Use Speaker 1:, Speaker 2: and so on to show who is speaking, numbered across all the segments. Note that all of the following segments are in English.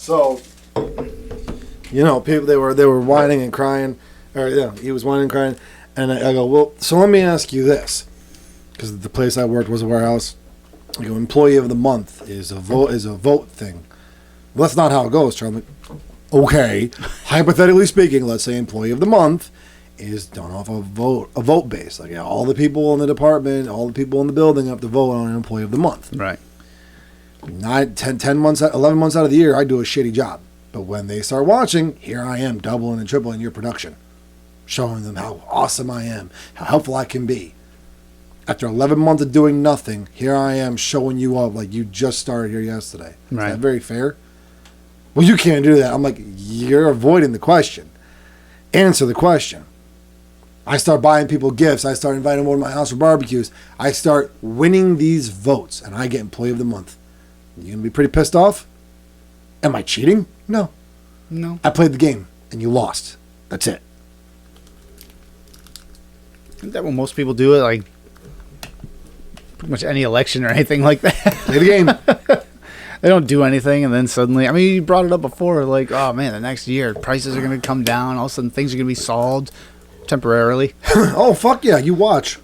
Speaker 1: So, people they were whining and crying, or he was whining and crying, and I go, well, so let me ask you this, because the place I worked was a warehouse. I go, employee of the month is a vote thing. Well, that's not how it goes, Charlie. Okay, hypothetically speaking, let's say employee of the month is done off a vote base. Like all the people in the department, all the people in the building have to vote on an employee of the month.
Speaker 2: Right.
Speaker 1: 10 months, 11 months out of the year, I do a shitty job. But when they start watching, here I am doubling and tripling your production, showing them how awesome I am, how helpful I can be. After 11 months of doing nothing, here I am showing you up like you just started here yesterday.
Speaker 2: Right.
Speaker 1: Is that very fair? Well, you can't do that. I'm like, you're avoiding the question. Answer the question. I start buying people gifts. I start inviting them over to my house for barbecues. I start winning these votes, and I get employee of the month. You gonna be pretty pissed off? Am I cheating? No. I played the game, and you lost. That's it.
Speaker 2: Isn't that what most people do? Like pretty much any election or anything like that.
Speaker 1: Play the game.
Speaker 2: They don't do anything, and then suddenly, I mean, you brought it up before, like, oh man, the next year prices are going to come down. All of a sudden, things are going to be solved temporarily.
Speaker 1: Oh fuck yeah! You watch.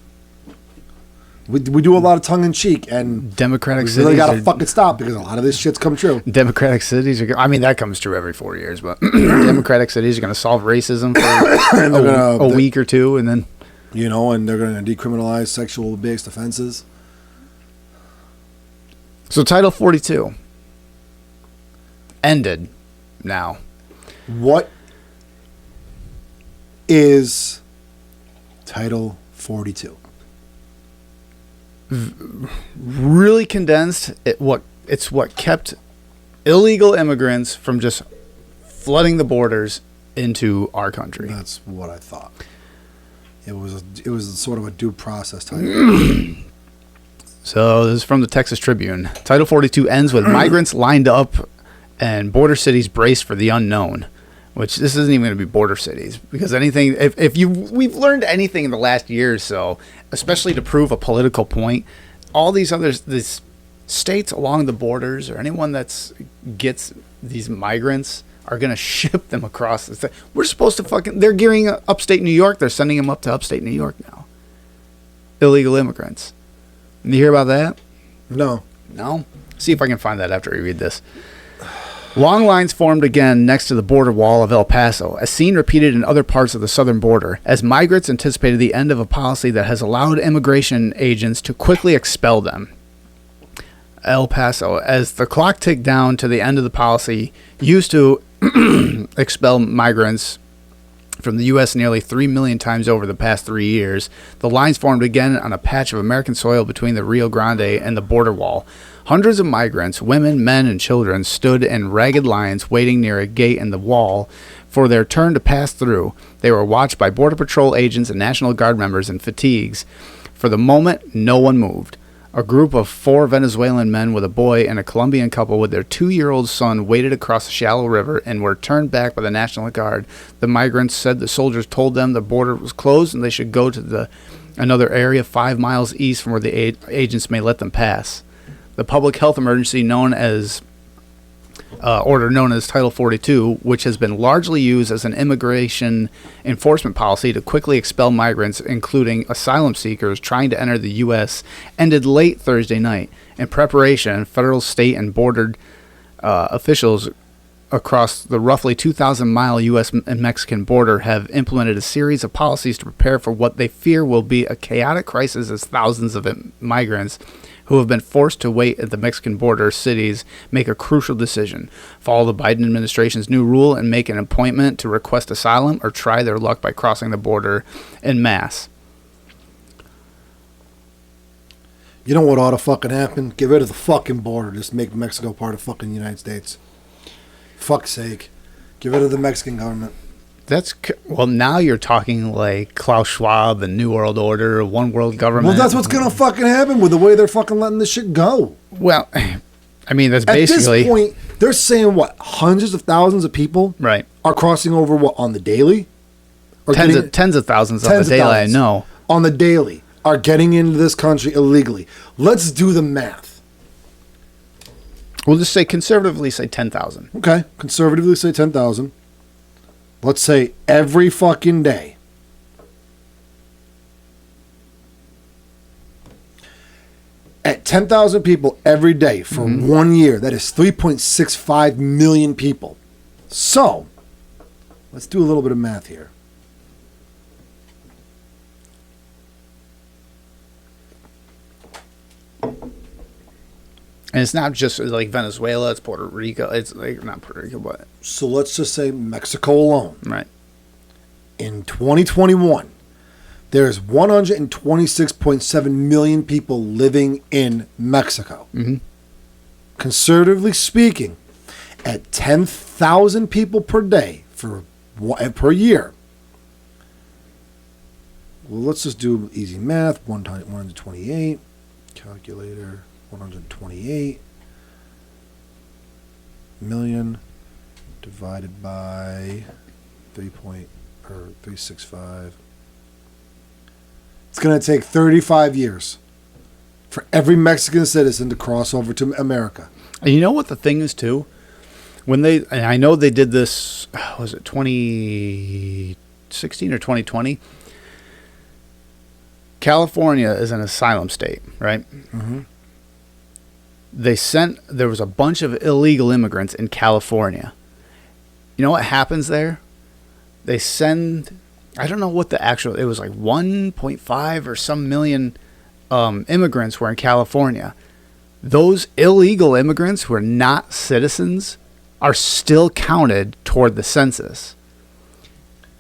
Speaker 1: We do a lot of tongue in cheek, and
Speaker 2: Democratic
Speaker 1: we
Speaker 2: cities
Speaker 1: really gotta fucking stop because a lot of this shit's come true.
Speaker 2: Democratic cities are. I mean, that comes true every 4 years, but Democratic cities are going to solve racism for a week or two, and then
Speaker 1: and they're going to decriminalize sexual-based offenses.
Speaker 2: So Title 42 ended now.
Speaker 1: What is Title 42?
Speaker 2: Really condensed, it's what kept illegal immigrants from just flooding the borders into our country.
Speaker 1: That's what I thought. It was sort of a due process title.
Speaker 2: So this is from the Texas Tribune. Title 42 ends with migrants lined up and border cities braced for the unknown. Which this isn't even going to be border cities, because anything, we've learned anything in the last year or so, especially to prove a political point, all these states along the borders or anyone that gets these migrants are going to ship them across. We're supposed to they're gearing upstate New York. They're sending them up to upstate New York now. Illegal immigrants. You hear about that?
Speaker 1: No.
Speaker 2: See if I can find that after we read this. Long lines formed again next to the border wall of El Paso, a scene repeated in other parts of the southern border, as migrants anticipated the end of a policy that has allowed immigration agents to quickly expel them. El Paso, as the clock ticked down to the end of the policy, used to expel migrants from the U.S. nearly 3 million times over the past 3 years. The lines formed again on a patch of American soil between the Rio Grande and the border wall. Hundreds of migrants, women, men, and children stood in ragged lines waiting near a gate in the wall for their turn to pass through. They were watched by Border Patrol agents and National Guard members in fatigues. For the moment, no one moved. A group of 4 Venezuelan men with a boy and a Colombian couple with their 2-year-old son waded across a shallow river and were turned back by the National Guard. The migrants said the soldiers told them the border was closed and they should go to another area 5 miles east from where the agents may let them pass. The public health emergency known as Title 42, which has been largely used as an immigration enforcement policy to quickly expel migrants, including asylum seekers trying to enter the U.S., ended late Thursday night. In preparation, federal, state, and border officials across the roughly 2,000-mile U.S. and Mexican border have implemented a series of policies to prepare for what they fear will be a chaotic crisis as thousands of migrants who have been forced to wait at the Mexican border cities make a crucial decision: follow the Biden administration's new rule and make an appointment to request asylum, or try their luck by crossing the border en masse.
Speaker 1: You know what ought to fucking happen? Get rid of the fucking border. Just make Mexico part of fucking United States. Fuck's sake. Get rid of the Mexican government.
Speaker 2: Well, now you're talking like Klaus Schwab and New World Order, One World Government.
Speaker 1: Well, that's what's going to fucking happen with the way they're fucking letting this shit go.
Speaker 2: Well, I mean, that's basically...
Speaker 1: At this point, they're saying, what, hundreds of thousands of people
Speaker 2: right
Speaker 1: are crossing over, what, on the daily?
Speaker 2: Or tens of thousands on the daily, I know.
Speaker 1: On the daily are getting into this country illegally. Let's do the math.
Speaker 2: We'll just say conservatively say 10,000.
Speaker 1: Okay, conservatively say 10,000. Let's say every fucking day. At 10,000 people every day for 1 year, that is 3.65 million people. So, let's do a little bit of math here.
Speaker 2: And it's not just like Venezuela, it's Puerto Rico. It's like not Puerto Rico, but
Speaker 1: So let's just say Mexico alone.
Speaker 2: right.
Speaker 1: In 2021, there's 126.7 million people living in Mexico.
Speaker 2: Mm-hmm.
Speaker 1: Conservatively speaking, at 10,000 people per day per year. Well, let's just do easy math. 128. Calculator. 128 million divided by 365. It's going to take 35 years for every Mexican citizen to cross over to America.
Speaker 2: And you know what the thing is too? And I know they did this, was it 2016 or 2020? California is an asylum state, right?
Speaker 1: Mm-hmm.
Speaker 2: There was a bunch of illegal immigrants in California. You know what happens there? They send, I don't know what it was like 1.5 or some million immigrants were in California. Those illegal immigrants who are not citizens are still counted toward the census.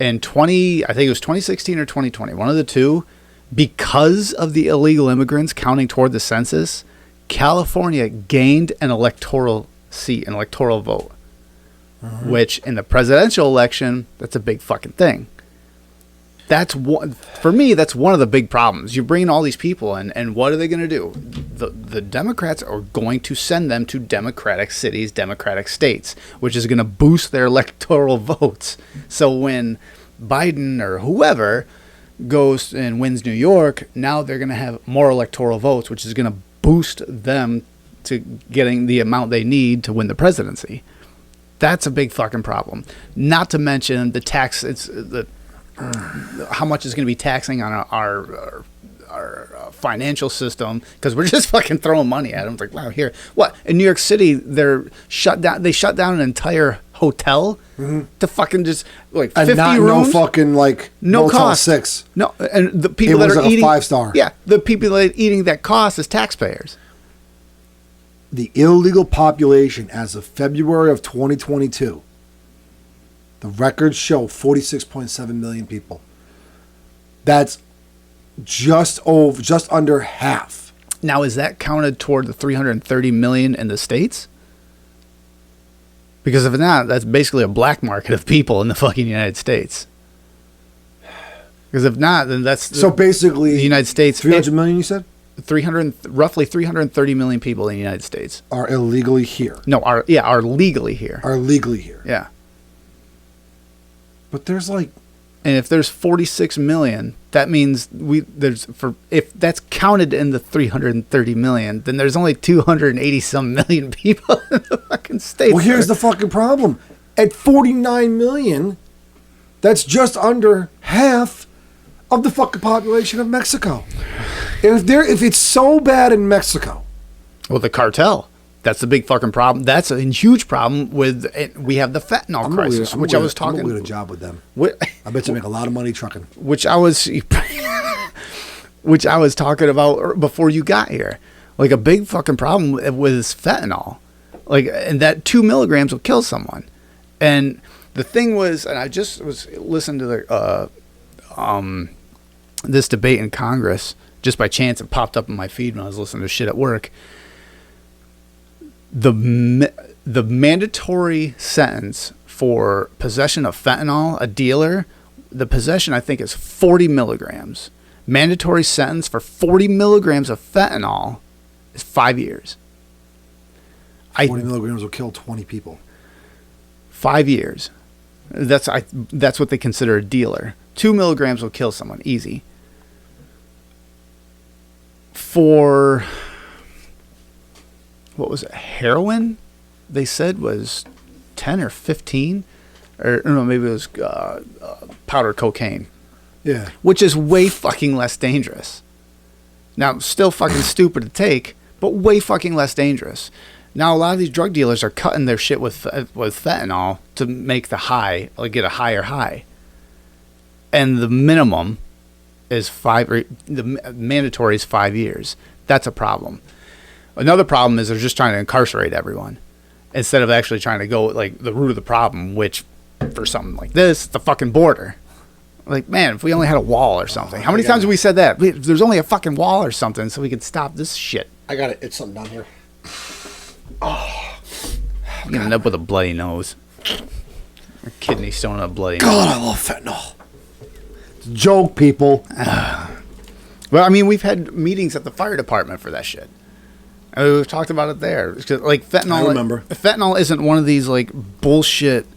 Speaker 2: In I think it was 2016 or 2020, one of the two, because of the illegal immigrants counting toward the census, California gained an electoral seat, an electoral vote, which in the presidential election, that's a big fucking thing. For me, that's one of the big problems. You bring all these people in, and what are they going to do? The Democrats are going to send them to Democratic cities, Democratic states, which is going to boost their electoral votes. So when Biden or whoever goes and wins New York, now they're going to have more electoral votes, which is going to boost them to getting the amount they need to win the presidency. That's a big fucking problem. Not to mention the tax. How much is going to be taxing on our financial system, because we're just fucking throwing money at them. It's like, wow, here, what in New York City they shut down an entire hotel to fucking just like 50
Speaker 1: and
Speaker 2: rooms,
Speaker 1: no fucking like
Speaker 2: no
Speaker 1: Motel
Speaker 2: cost.
Speaker 1: 6.
Speaker 2: No, and the people that are
Speaker 1: like
Speaker 2: eating
Speaker 1: a 5-star.
Speaker 2: Yeah, the people that are eating that cost is taxpayers.
Speaker 1: The illegal population as of February of 2022, the records show 46.7 million people. That's just under half.
Speaker 2: Now, is that counted toward the 330 million in the States? Because if not, that's basically a black market of people in the fucking United States. Because if not, then that's
Speaker 1: So basically,
Speaker 2: the United States.
Speaker 1: 300 million, you said?
Speaker 2: Roughly 330 million people in the United States
Speaker 1: Are illegally here.
Speaker 2: No, are legally here.
Speaker 1: Are legally here.
Speaker 2: Yeah.
Speaker 1: But there's like,
Speaker 2: And if there's 46 million, that means if that's counted in the 330 million, then there's only 280 some million people in the fucking States.
Speaker 1: well, here's the fucking problem. At 49 million, that's just under half of the fucking population of Mexico. And if it's so bad in Mexico,
Speaker 2: Well, the cartel. That's the big fucking problem. That's a huge problem with it. We have the fentanyl crisis, which I was talking.
Speaker 1: I'm gonna get a job with them.
Speaker 2: Wh-
Speaker 1: I bet you make a lot of money trucking.
Speaker 2: which I was talking about before you got here. Like a big fucking problem with fentanyl. Like, and that 2 milligrams will kill someone. And the thing was, and I just was listening to the this debate in Congress just by chance. It popped up in my feed when I was listening to shit at work. The mandatory sentence for possession of fentanyl, a dealer, the possession I think is 40 milligrams. Mandatory sentence for 40 milligrams of fentanyl is 5 years.
Speaker 1: 40 milligrams will kill 20 people.
Speaker 2: 5 years. That's what they consider a dealer. 2 milligrams will kill someone, easy. what was it, heroin? They said was 10 or 15, or no, maybe it was powdered cocaine.
Speaker 1: Yeah.
Speaker 2: Which is way fucking less dangerous. Now, still fucking stupid to take, but way fucking less dangerous. Now, a lot of these drug dealers are cutting their shit with fentanyl to make the high, like get a higher high. And the minimum is the mandatory is 5 years. That's a problem. Another problem is they're just trying to incarcerate everyone instead of actually trying to go like the root of the problem, which for something like this, the fucking border. Like, man, if we only had a wall or something. How many times have we said that? There's only a fucking wall or something so we could stop this shit.
Speaker 1: I got it. It's something down here.
Speaker 2: Oh. I'm going to end up with a bloody nose. A kidney stone and a bloody nose.
Speaker 1: God, I love fentanyl. It's a joke, people.
Speaker 2: Well, I mean, we've had meetings at the fire department for that shit. I mean, we've talked about it there. Like, fentanyl.
Speaker 1: I remember.
Speaker 2: Fentanyl isn't one of these, like, bullshit...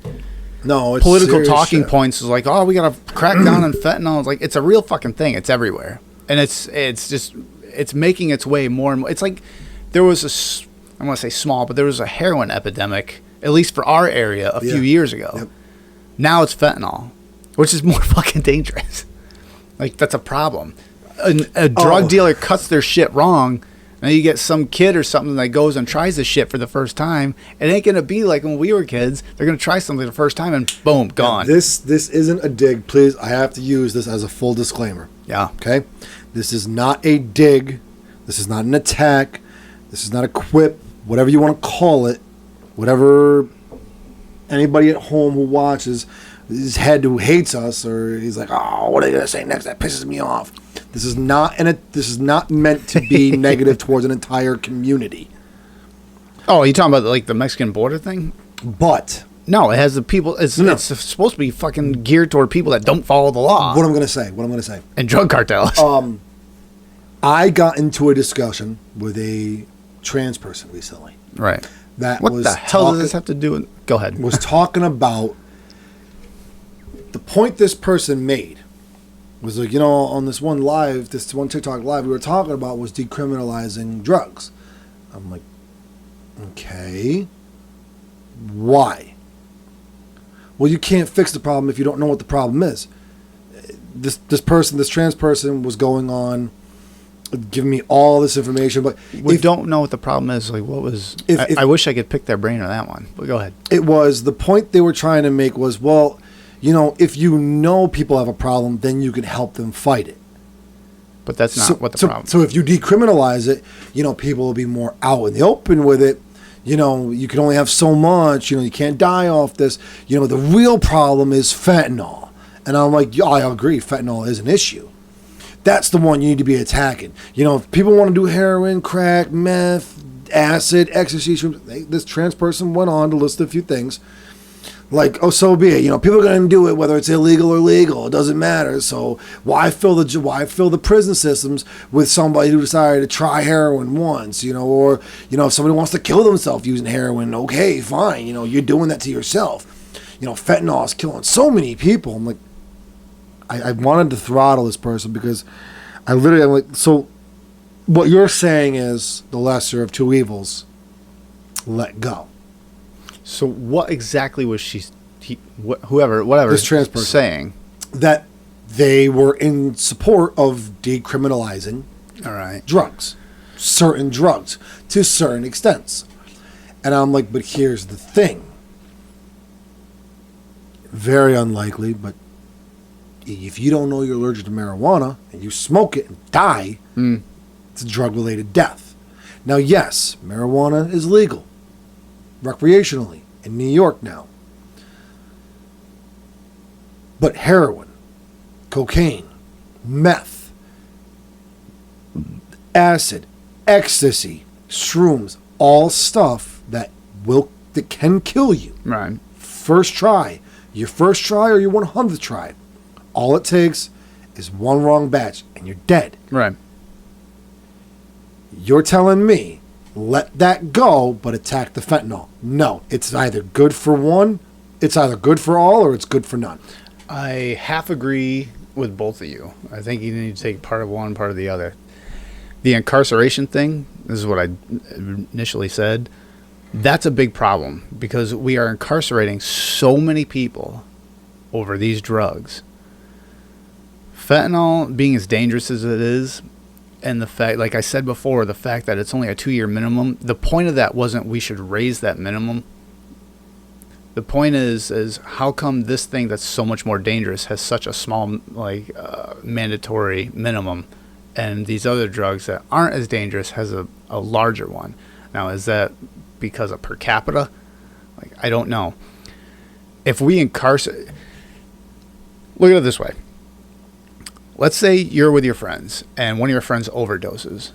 Speaker 1: No, it's
Speaker 2: political talking
Speaker 1: shit.
Speaker 2: points is like, oh, we gotta crack down on fentanyl. It's like, it's a real fucking thing. It's everywhere, and it's making its way more and more. It's like there was I want to say small, but there was a heroin epidemic, at least for our area, a few years ago.
Speaker 1: Yep.
Speaker 2: Now it's fentanyl, which is more fucking dangerous. Like, that's a problem. A drug dealer cuts their shit wrong. Now you get some kid or something that goes and tries this shit for the first time. It ain't going to be like when we were kids. They're going to try something the first time and boom, gone.
Speaker 1: This isn't a dig. Please, I have to use this as a full disclaimer.
Speaker 2: Yeah.
Speaker 1: Okay? This is not a dig. This is not an attack. This is not a quip. Whatever you want to call it. Whatever anybody at home who watches, his head who hates us, or he's like, oh, what are they going to say next? That pisses me off. This is not meant to be negative towards an entire community.
Speaker 2: Oh, are you talking about like the Mexican border thing?
Speaker 1: But
Speaker 2: no, it has the people. It's supposed to be fucking geared toward people that don't follow the law.
Speaker 1: What I'm going to say.
Speaker 2: And drug cartels.
Speaker 1: I got into a discussion with a trans person recently.
Speaker 2: Right.
Speaker 1: What
Speaker 2: the hell does this have to do with... Go ahead.
Speaker 1: Was talking about the point this person made. Was like, on this one TikTok live we were talking about was decriminalizing drugs. I'm like, okay, why? Well, you can't fix the problem if you don't know what the problem is. This trans person was going on, giving me all this information, but
Speaker 2: we don't know what the problem is. Like, what was? I wish I could pick their brain on that one. But go ahead.
Speaker 1: It was the point they were trying to make was, well, if you know people have a problem, then you can help them fight it.
Speaker 2: But that's not what the problem is.
Speaker 1: So if you decriminalize it, people will be more out in the open with it. You can only have so much. You can't die off this. The real problem is fentanyl. And I'm like, yeah, I agree. Fentanyl is an issue. That's the one you need to be attacking. If people want to do heroin, crack, meth, acid, ecstasy, this trans person went on to list a few things. Like, oh, so be it. People are going to do it whether it's illegal or legal. It doesn't matter. So why fill the prison systems with somebody who decided to try heroin once, or if somebody wants to kill themselves using heroin, okay, fine. You're doing that to yourself. Fentanyl is killing so many people. I'm like, I wanted to throttle this person because I'm like, so what you're saying is the lesser of two evils. Let go.
Speaker 2: So what exactly was whatever
Speaker 1: this trans person
Speaker 2: saying?
Speaker 1: That they were in support of decriminalizing drugs, certain drugs, to certain extents. And I'm like, but here's the thing. Very unlikely, but if you don't know you're allergic to marijuana and you smoke it and die, it's a drug-related death. Now, yes, marijuana is legal recreationally in New York now. But heroin, cocaine, meth, acid, ecstasy, shrooms, all stuff that can kill you.
Speaker 2: Right.
Speaker 1: First try. Your first try or your 100th try. All it takes is one wrong batch and you're dead.
Speaker 2: Right.
Speaker 1: You're telling me let that go, but attack the fentanyl. No, it's either good for one, it's either good for all, or it's good for none.
Speaker 2: I half agree with both of you. I think you need to take part of one, part of the other. The incarceration thing, this is what I initially said, that's a big problem because we are incarcerating so many people over these drugs. Fentanyl being as dangerous as it is, and the fact, like I said before, the fact that it's only a 2-year minimum, the point of that wasn't we should raise that minimum. The point is how come this thing that's so much more dangerous has such a small, mandatory minimum, and these other drugs that aren't as dangerous has a larger one? Now, is that because of per capita? Like, I don't know. If we incarcerate... Look at it this way. Let's say you're with your friends, and one of your friends overdoses.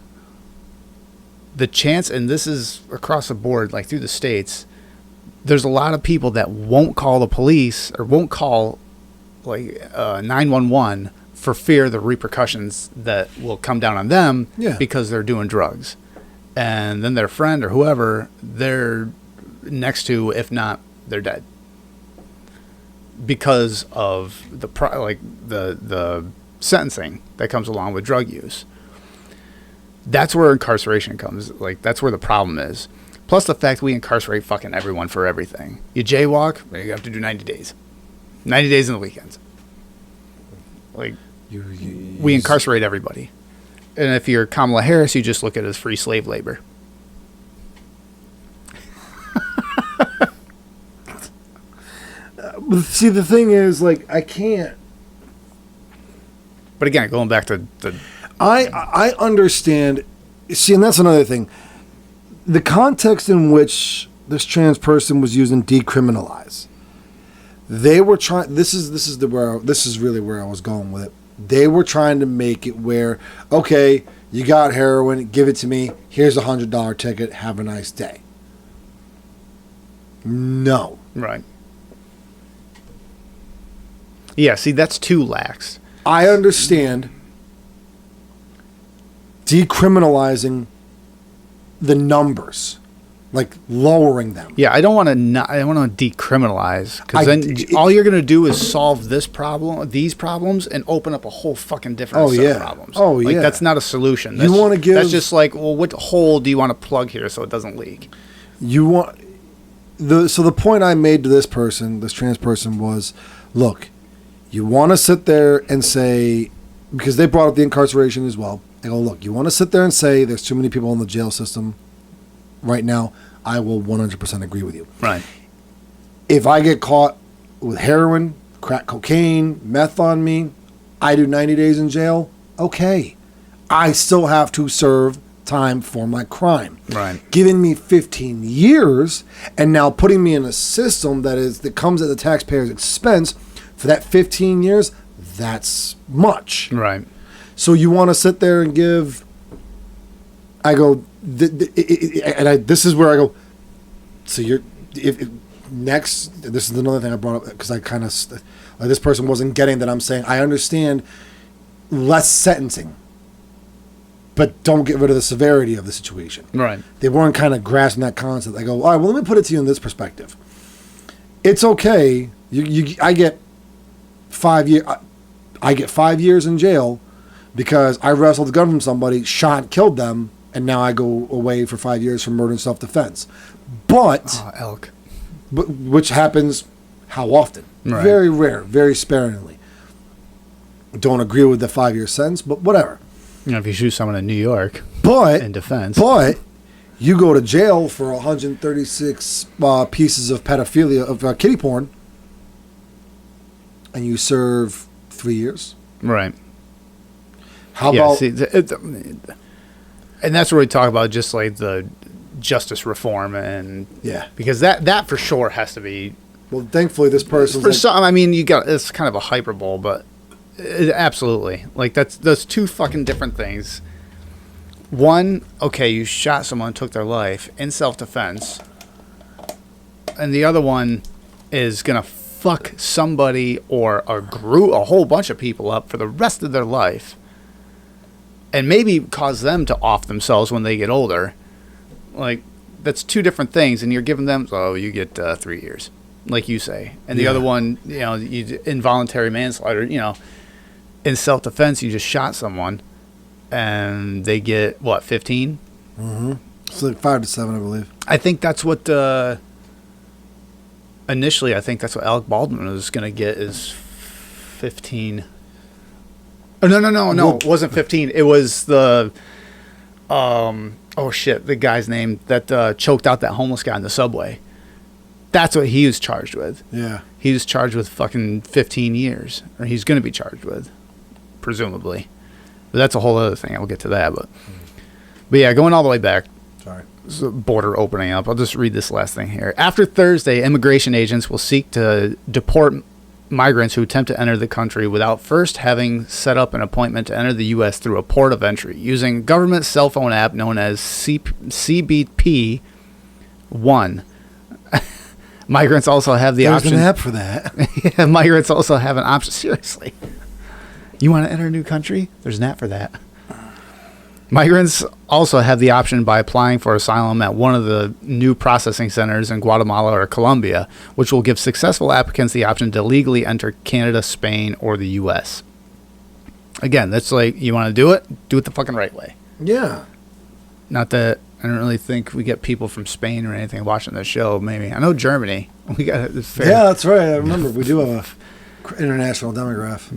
Speaker 2: The chance, and this is across the board, like through the states, there's a lot of people that won't call the police or won't call 911 for fear of the repercussions that will come down on them because they're doing drugs. And then their friend or whoever they're next to, if not, they're dead. Because of the sentencing that comes along with drug use. That's where incarceration comes. Like, that's where the problem is. Plus the fact we incarcerate fucking everyone for everything. You jaywalk, you have to do 90 days. 90 days in the weekends. Like, we incarcerate everybody. And if you're Kamala Harris, you just look at it as free slave labor.
Speaker 1: See, the thing is, like, I can't.
Speaker 2: But again, going back to the...
Speaker 1: I understand. See, and that's another thing. The context in which this trans person was using decriminalize. They were trying... This is really where I was going with it. They were trying to make it where, okay, you got heroin, give it to me. Here's a $100 ticket. Have a nice day. No.
Speaker 2: Right. Yeah, see, that's too lax.
Speaker 1: I understand decriminalizing the numbers, like lowering them.
Speaker 2: Yeah, I don't want to decriminalize, because then all you're going to do is solve these problems, and open up a whole fucking different set of problems.
Speaker 1: Oh, yeah.
Speaker 2: That's not a solution.
Speaker 1: You want to give...
Speaker 2: That's just like, well, what hole do you want to plug here so it doesn't leak?
Speaker 1: You want... So the point I made to this trans person was, look, you want to sit there and say, because they brought up the incarceration as well. I go, look, you want to sit there and say there's too many people in the jail system right now. I will 100% agree with you.
Speaker 2: Right.
Speaker 1: If I get caught with heroin, crack cocaine, meth on me, I do 90 days in jail. Okay. I still have to serve time for my crime.
Speaker 2: Right.
Speaker 1: Giving me 15 years and now putting me in a system that comes at the taxpayer's expense for that 15 years, that's much.
Speaker 2: Right.
Speaker 1: So you want to sit there and give... I go... this is where I go... So you're... Next... This is another thing I brought up, because I kind of... this person wasn't getting that I'm saying, I understand less sentencing, but don't get rid of the severity of the situation.
Speaker 2: Right.
Speaker 1: They weren't kind of grasping that concept. I go, all right, well, let me put it to you in this perspective. It's okay. I get 5 years. I get 5 years in jail because I wrestled the gun from somebody, shot, killed them, and now I go away for 5 years for murder and self-defense. But
Speaker 2: elk.
Speaker 1: Which happens how often?
Speaker 2: Right.
Speaker 1: Very rare, very sparingly. Don't agree with the 5-year sentence, but whatever.
Speaker 2: You know, if you shoot someone in New York, in defense,
Speaker 1: but you go to jail for 136 pieces of pedophilia of kitty porn, and you serve 3 years.
Speaker 2: Right.
Speaker 1: How about?
Speaker 2: See, and that's where we talk about just like the justice reform, and because that for sure has to be.
Speaker 1: Well, thankfully, this person.
Speaker 2: For some, I mean, it's kind of a hyperbole, but absolutely, like that's two fucking different things. One, okay, you shot someone, took their life in self-defense, and the other one is gonna fuck somebody or a whole bunch of people up for the rest of their life, and maybe cause them to off themselves when they get older. Like, that's two different things, and you're giving them, you get 3 years, like you say, and the other one, you involuntary manslaughter, in self-defense, you just shot someone, and they get, 15?
Speaker 1: It's like 5 to 7, I believe.
Speaker 2: I think that's what initially. I think that's what Alec Baldwin was going to get is 15. Oh, no! It wasn't 15. It was the oh shit, the guy's name that choked out that homeless guy in the subway. That's what he was charged with.
Speaker 1: Yeah.
Speaker 2: He was charged with fucking 15 years, or he's going to be charged with, presumably. But that's a whole other thing. I'll get to that. But yeah, going all the way back.
Speaker 1: Sorry.
Speaker 2: So border opening up. I'll just read this last thing here. After Thursday, immigration agents will seek to deport migrants who attempt to enter the country without first having set up an appointment to enter the U.S. through a port of entry using government cell phone app known as CBP 1. Migrants also have the option.
Speaker 1: There's an app for that.
Speaker 2: Yeah, migrants also have an option. Seriously. You want to enter a new country? There's an app for that. Migrants also have the option by applying for asylum at one of the new processing centers in Guatemala or Colombia, which will give successful applicants the option to legally enter Canada, Spain, or the U.S. Again, that's like, you want to do it the fucking right way.
Speaker 1: Yeah.
Speaker 2: Not that I don't really think we get people from Spain or anything watching this show. Maybe. I know Germany. We got it.
Speaker 1: Yeah, that's right. I remember. We do have a international demograph.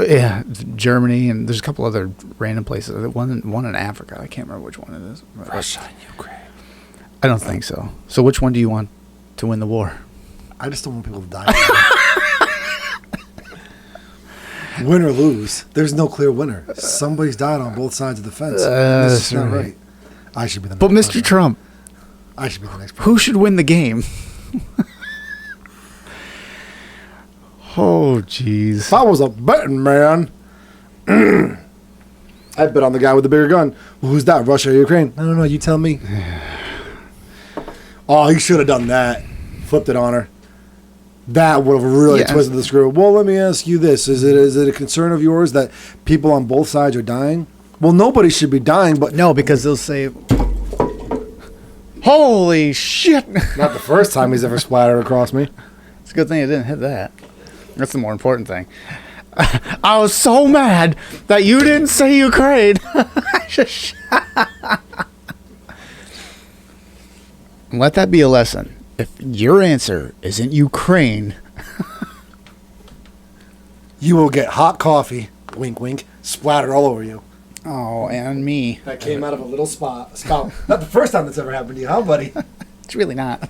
Speaker 2: Yeah, Germany, and there's a couple other random places. One in Africa. I can't remember which one it is.
Speaker 1: Russia and Ukraine.
Speaker 2: I don't think so. So which one do you want to win the war?
Speaker 1: I just don't want people to die. Win or lose, there's no clear winner. Somebody's died on both sides of the fence. This is not right. I should be the next
Speaker 2: But Mr.
Speaker 1: president.
Speaker 2: Trump,
Speaker 1: I should be the next president.
Speaker 2: who should win the game? Oh, jeez.
Speaker 1: If I was a betting man, I'd bet on the guy with the bigger gun. Well, who's that, Russia or Ukraine? I don't know. You tell me. Oh, he should have done that. Flipped it on her. That would have really twisted the screw. Well, let me ask you this. Is it a concern of yours that people on both sides are dying? Well, nobody should be dying, but...
Speaker 2: No, because they'll say, holy shit.
Speaker 1: Not the first time he's ever splattered across me.
Speaker 2: It's a good thing I didn't hit that. That's the more important thing. I was so mad that you didn't say Ukraine. Let that be a lesson. If your answer isn't Ukraine,
Speaker 1: you will get hot coffee, wink, wink, splattered all over you.
Speaker 2: oh, and me.
Speaker 1: That came out of a little spout. Not the first time that's ever happened to you, huh, buddy?
Speaker 2: It's really not.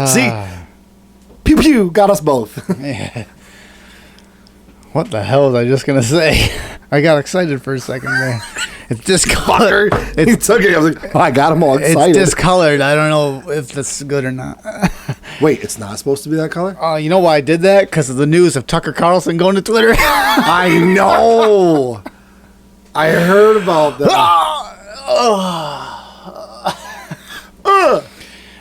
Speaker 1: See? Pew pew, got us both.
Speaker 2: Yeah. What the hell was I just going to say? I got excited for a second there. It's discolored.
Speaker 1: He took it. I was like, oh, I got him all excited.
Speaker 2: It's discolored. I don't know if that's good or not.
Speaker 1: Wait, it's not supposed to be that color?
Speaker 2: Oh, you know why I did that? Because of the news of Tucker Carlson going to Twitter.
Speaker 1: I know. I heard about that.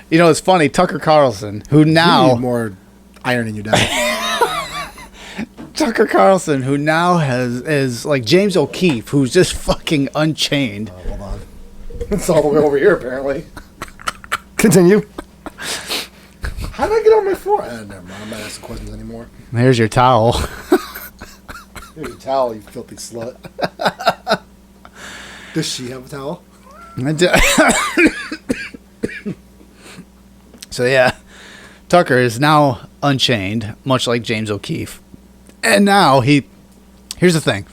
Speaker 2: You know, it's funny. Tucker Carlson, who
Speaker 1: You
Speaker 2: now...
Speaker 1: need more iron in your diet.
Speaker 2: Tucker Carlson, who now is like James O'Keefe, who's just fucking unchained.
Speaker 1: Hold on. It's all the way over here, apparently. Continue. How did I get on my floor? Never mind. I'm not asking questions anymore.
Speaker 2: There's your towel.
Speaker 1: Here's your towel, you filthy slut. Does she have a towel?
Speaker 2: So yeah, Tucker is now unchained, much like James O'Keefe. And now here's the thing.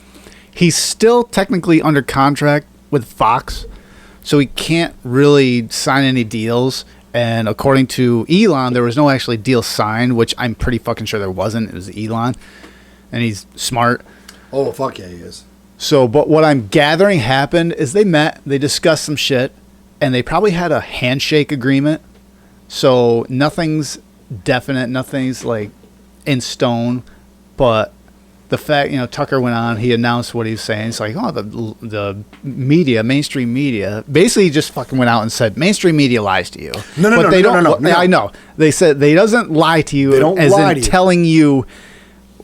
Speaker 2: He's still technically under contract with Fox, so he can't really sign any deals. And according to Elon, there was no actually deal signed, which I'm pretty fucking sure there wasn't. It was Elon, and he's smart.
Speaker 1: Oh, fuck yeah, he is.
Speaker 2: So, but what I'm gathering happened is they met, they discussed some shit, and they probably had a handshake agreement. So nothing's definite, nothing's like in stone. But the fact, Tucker went on, he announced what he was saying. It's like, oh, the media, mainstream media, basically just fucking went out and said, mainstream media lies to you.
Speaker 1: No.
Speaker 2: I know. They said they doesn't lie to you,
Speaker 1: They don't
Speaker 2: as
Speaker 1: lie
Speaker 2: in
Speaker 1: to you.
Speaker 2: telling you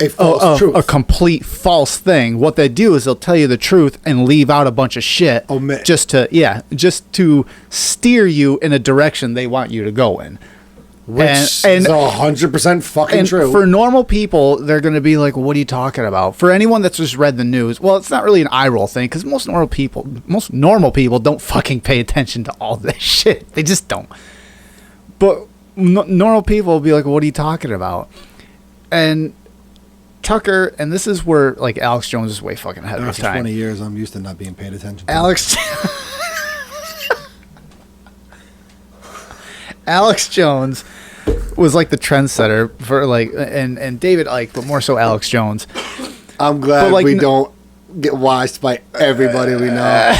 Speaker 1: A false truth.
Speaker 2: a complete false thing. What they do is they'll tell you the truth and leave out a bunch of shit.
Speaker 1: Omit.
Speaker 2: Just to steer you in a direction they want you to go in.
Speaker 1: Which is 100% fucking true.
Speaker 2: For normal people, they're going to be like, what are you talking about? For anyone that's just read the news, well, it's not really an eye roll thing because most normal people don't fucking pay attention to all this shit. They just don't. But normal people will be like, what are you talking about? And Tucker, and this is where like Alex Jones is way fucking ahead of his time.
Speaker 1: After 20 years, I'm used to not being paid attention to.
Speaker 2: Alex Jones was like the trendsetter for like, and David Icke, but more so Alex Jones.
Speaker 1: I'm glad we don't get watched by everybody we know.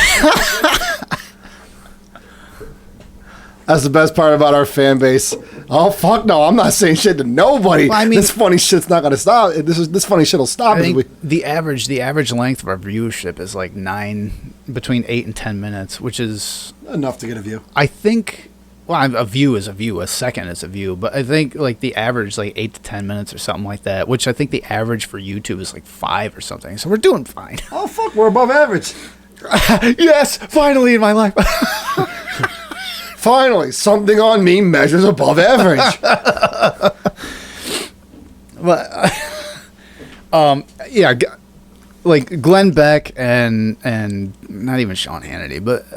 Speaker 1: That's the best part about our fan base. Oh fuck no! I'm not saying shit to nobody. Well, I mean, this funny shit's not gonna stop. This funny shit will stop.
Speaker 2: I think the average length of our viewership is like between 8 and 10 minutes, which is
Speaker 1: enough to get a view.
Speaker 2: I think. Well, a view is a view. A second is a view. But I think like the average like 8 to 10 minutes or something like that. Which I think the average for YouTube is like 5 or something. So we're doing fine.
Speaker 1: Oh fuck, we're above average.
Speaker 2: Yes, finally in my life.
Speaker 1: Finally, something on me measures above average.
Speaker 2: But yeah, like Glenn Beck and not even Sean Hannity, but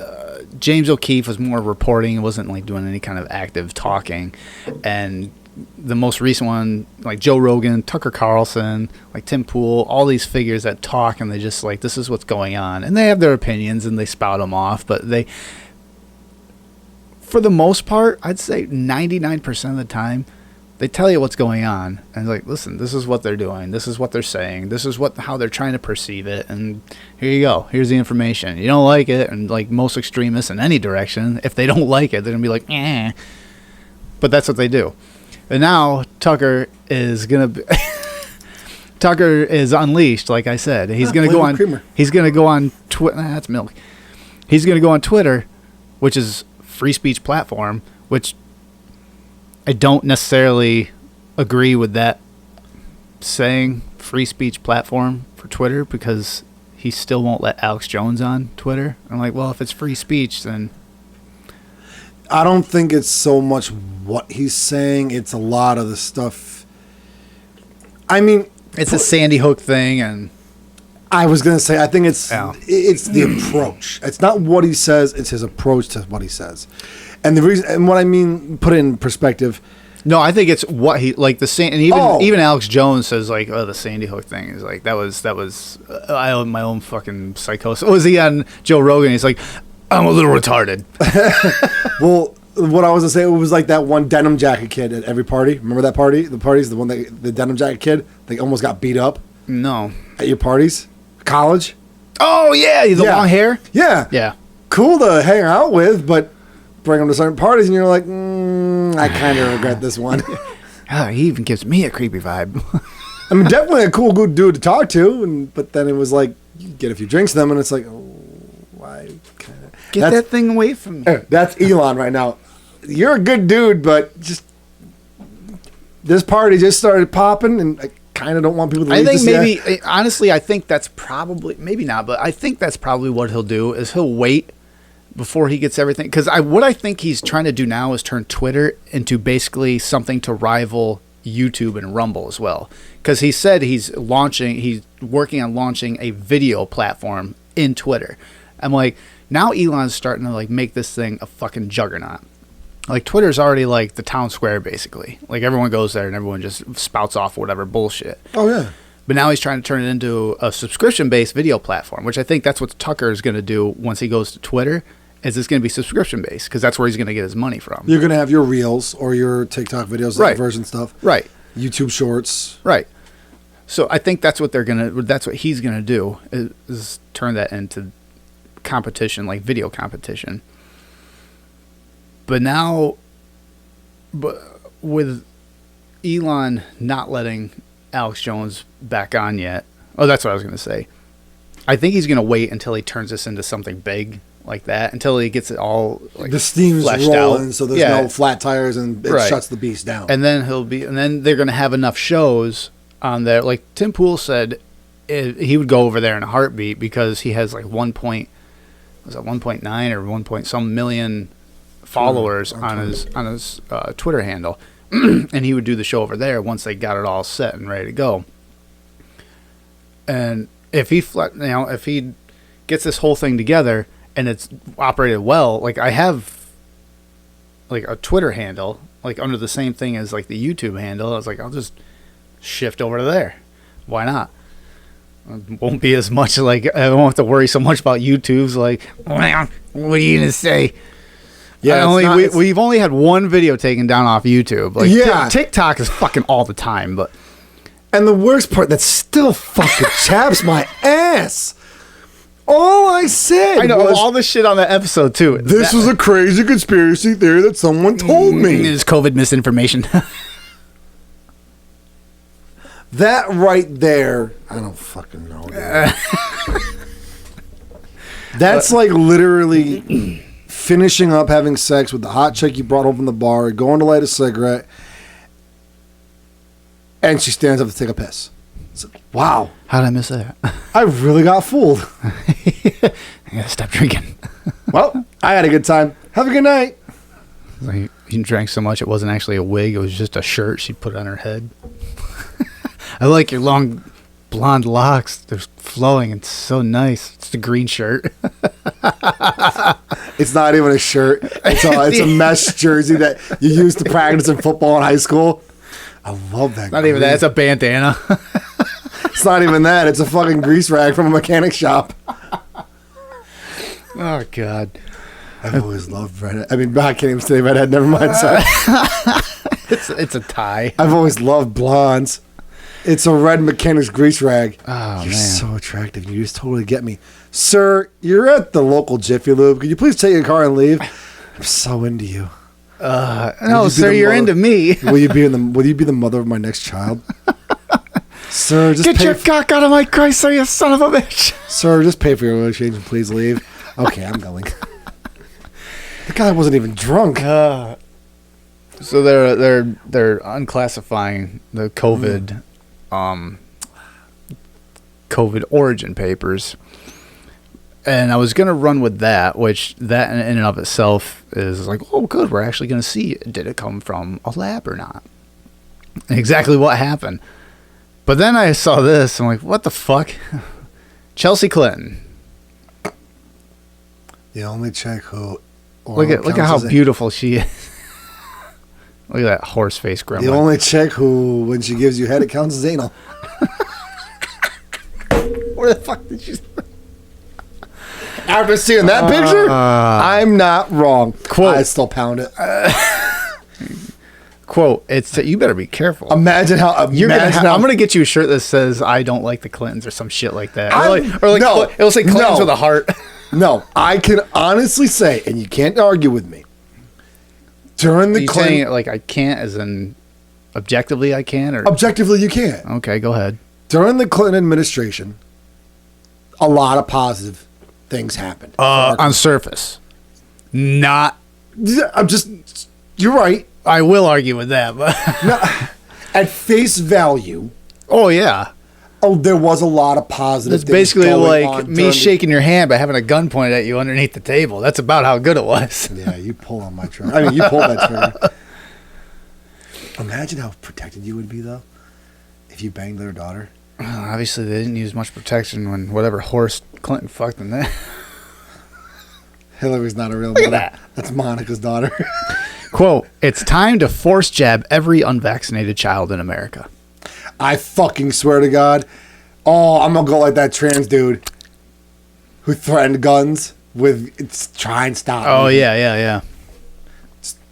Speaker 2: James O'Keefe was more reporting. He wasn't like doing any kind of active talking. And the most recent one, like Joe Rogan, Tucker Carlson, like Tim Pool, all these figures that talk and they just like, this is what's going on. And they have their opinions and they spout them off, but for the most part, I'd say 99% of the time, they tell you what's going on. And like, listen, this is what they're doing. This is what they're saying. This is how they're trying to perceive it. And here you go. Here's the information. You don't like it. And like most extremists in any direction, if they don't like it, they're going to be like, eh. But that's what they do. And now Tucker is going to be... Tucker is unleashed, like I said. He's going to go on... Creamer. He's going to go on... that's milk. He's going to go on Twitter, which is... free speech platform, which I don't necessarily agree with that saying free speech platform for Twitter because he still won't let Alex Jones on Twitter. I'm like, well, if it's free speech, then
Speaker 1: I don't think it's so much what he's saying. It's a lot of the stuff. I mean,
Speaker 2: it's a Sandy Hook thing, and
Speaker 1: I was going to say, I think it's the approach. It's not what he says, it's his approach to what he says. And the reason, and what I mean, put it in perspective.
Speaker 2: No, I think it's what he, like the same, and even Alex Jones says like, oh, the Sandy Hook thing is like, that was I own my own fucking psychosis. Was he on Joe Rogan? He's like, I'm a little retarded.
Speaker 1: Well, what I was going to say, it was like that one denim jacket kid at every party. Remember that party? The parties, the denim jacket kid, they almost got beat up.
Speaker 2: No. At
Speaker 1: your parties? College?
Speaker 2: Oh, yeah. The long hair?
Speaker 1: Yeah.
Speaker 2: Yeah.
Speaker 1: Cool to hang out with, but bring them to certain parties and you're like, I kind of regret this one.
Speaker 2: He even gives me a creepy vibe.
Speaker 1: I mean, definitely a cool, good dude to talk to, but then it was like, you get a few drinks to them and it's like, why?
Speaker 2: Get that thing away from me.
Speaker 1: That's Elon right now. You're a good dude, but just this party just started popping and I kind of don't want people to leave.
Speaker 2: I think honestly, I think that's probably, maybe not, but I think that's probably what he'll do is he'll wait before he gets everything. Because what I think he's trying to do now is turn Twitter into basically something to rival YouTube and Rumble as well. Because he said he's working on launching a video platform in Twitter. I'm like, now Elon's starting to like make this thing a fucking juggernaut. Like Twitter's already like the town square basically. Like everyone goes there and everyone just spouts off whatever bullshit.
Speaker 1: Oh yeah.
Speaker 2: But now he's trying to turn it into a subscription-based video platform, which I think that's what Tucker is going to do once he goes to Twitter. Is it's going to be subscription-based because that's where he's going to get his money from. You're
Speaker 1: going to have your Reels or your TikTok videos,
Speaker 2: right.
Speaker 1: Version stuff,
Speaker 2: right?
Speaker 1: YouTube Shorts,
Speaker 2: right? So I think that's what that's what he's going to do is turn that into competition, like video competition. But now, with Elon not letting Alex Jones back on yet. Oh, that's what I was going to say. I think he's going to wait until he turns this into something big like that, until he gets it all like
Speaker 1: the steam's rolling, so there's no flat tires and it shuts the beast down.
Speaker 2: And then then they're going to have enough shows on there. Like Tim Pool said, he would go over there in a heartbeat because he has like 1.9 or 1 point some million followers on his Twitter handle, and he would do the show over there once they got it all set and ready to go. And if if he gets this whole thing together and it's operated well, like I have like a Twitter handle, like under the same thing as like the YouTube handle. I was like, I'll just shift over to there. Why not? It won't be as much like I won't have to worry so much about YouTube's like, what are you gonna say? Yeah, we've only had one video taken down off YouTube. Like, yeah, TikTok is fucking all the time, but.
Speaker 1: And the worst part, that still fucking chaps my ass. All I said,
Speaker 2: I know was, all this shit on that episode too.
Speaker 1: This was a crazy conspiracy theory that someone told me.
Speaker 2: It's COVID misinformation.
Speaker 1: That right there, I don't fucking know. That's like literally finishing up having sex with the hot chick you brought home from the bar, going to light a cigarette, and she stands up to take a piss. So, wow.
Speaker 2: How did I miss that?
Speaker 1: I really got fooled.
Speaker 2: I gotta stop drinking.
Speaker 1: Well, I had a good time. Have a good night.
Speaker 2: Like, you drank so much it wasn't actually a wig, it was just a shirt she put on her head. I like your long blonde locks. They're flowing. It's so nice. It's the green shirt.
Speaker 1: It's not even a shirt. It's a mesh jersey that you used to practice in football in high school. I love that.
Speaker 2: Not even that. It's a bandana.
Speaker 1: It's not even that. It's a fucking grease rag from a mechanic shop.
Speaker 2: Oh, God.
Speaker 1: I've always loved redhead. I mean, I can't even say redhead. Never mind. Sorry.
Speaker 2: It's a tie.
Speaker 1: I've always loved blondes. It's a red mechanic's grease rag.
Speaker 2: Oh,
Speaker 1: You're
Speaker 2: man.
Speaker 1: so attractive. You just totally get me. Sir, you're at the local Jiffy Lube. Could you please take your car and leave? I'm so into you.
Speaker 2: No, sir, you're into me.
Speaker 1: Will you be the mother of my next child? Sir, just
Speaker 2: get your cock out of my Chrysler, you son of a bitch.
Speaker 1: Sir, just pay for your oil change and please leave. Okay, I'm going. The guy wasn't even drunk.
Speaker 2: So they're unclassifying the COVID COVID origin papers, and I was gonna run with that, which that in and of itself is like, oh, good, we're actually gonna see, did it come from a lab or not, and exactly what happened. But then I saw this, I'm like, what the fuck? Chelsea Clinton,
Speaker 1: the only chick who
Speaker 2: look at how beautiful she is. Look at that horse face gremlin.
Speaker 1: The only chick who, when she gives you head, it counts as anal.
Speaker 2: Where the fuck did you...
Speaker 1: After seeing that picture, I'm not wrong.
Speaker 2: Quote,
Speaker 1: I still pound it.
Speaker 2: Quote, you better be careful.
Speaker 1: Imagine how...
Speaker 2: I'm going to get you a shirt that says, I don't like the Clintons or some shit like that. No, it'll say Clintons with a heart.
Speaker 1: No, I can honestly say, and you can't argue with me, during the Clinton...
Speaker 2: saying it like I can't as in objectively I can? Or
Speaker 1: objectively you can't.
Speaker 2: Okay, go ahead.
Speaker 1: During the Clinton administration, a lot of positive things happened.
Speaker 2: On surface. Not...
Speaker 1: You're right.
Speaker 2: I will argue with that, but...
Speaker 1: At face value...
Speaker 2: Oh, yeah.
Speaker 1: Oh, there was a lot of positive
Speaker 2: It's basically like me shaking your hand by having a gun pointed at you underneath the table. That's about how good it was.
Speaker 1: Yeah, you pull on my trigger. I mean, you pull that trigger. Imagine how protected you would be, though, if you banged their daughter.
Speaker 2: Well, obviously, they didn't use much protection when whatever horse Clinton fucked in there.
Speaker 1: Hillary's not a real
Speaker 2: mother.
Speaker 1: Look at that. That's Monica's daughter.
Speaker 2: Quote, it's time to force jab every unvaccinated child in America.
Speaker 1: I fucking swear to God. Oh, I'm going to go like that trans dude who threatened guns with try and stop me.
Speaker 2: Oh, yeah.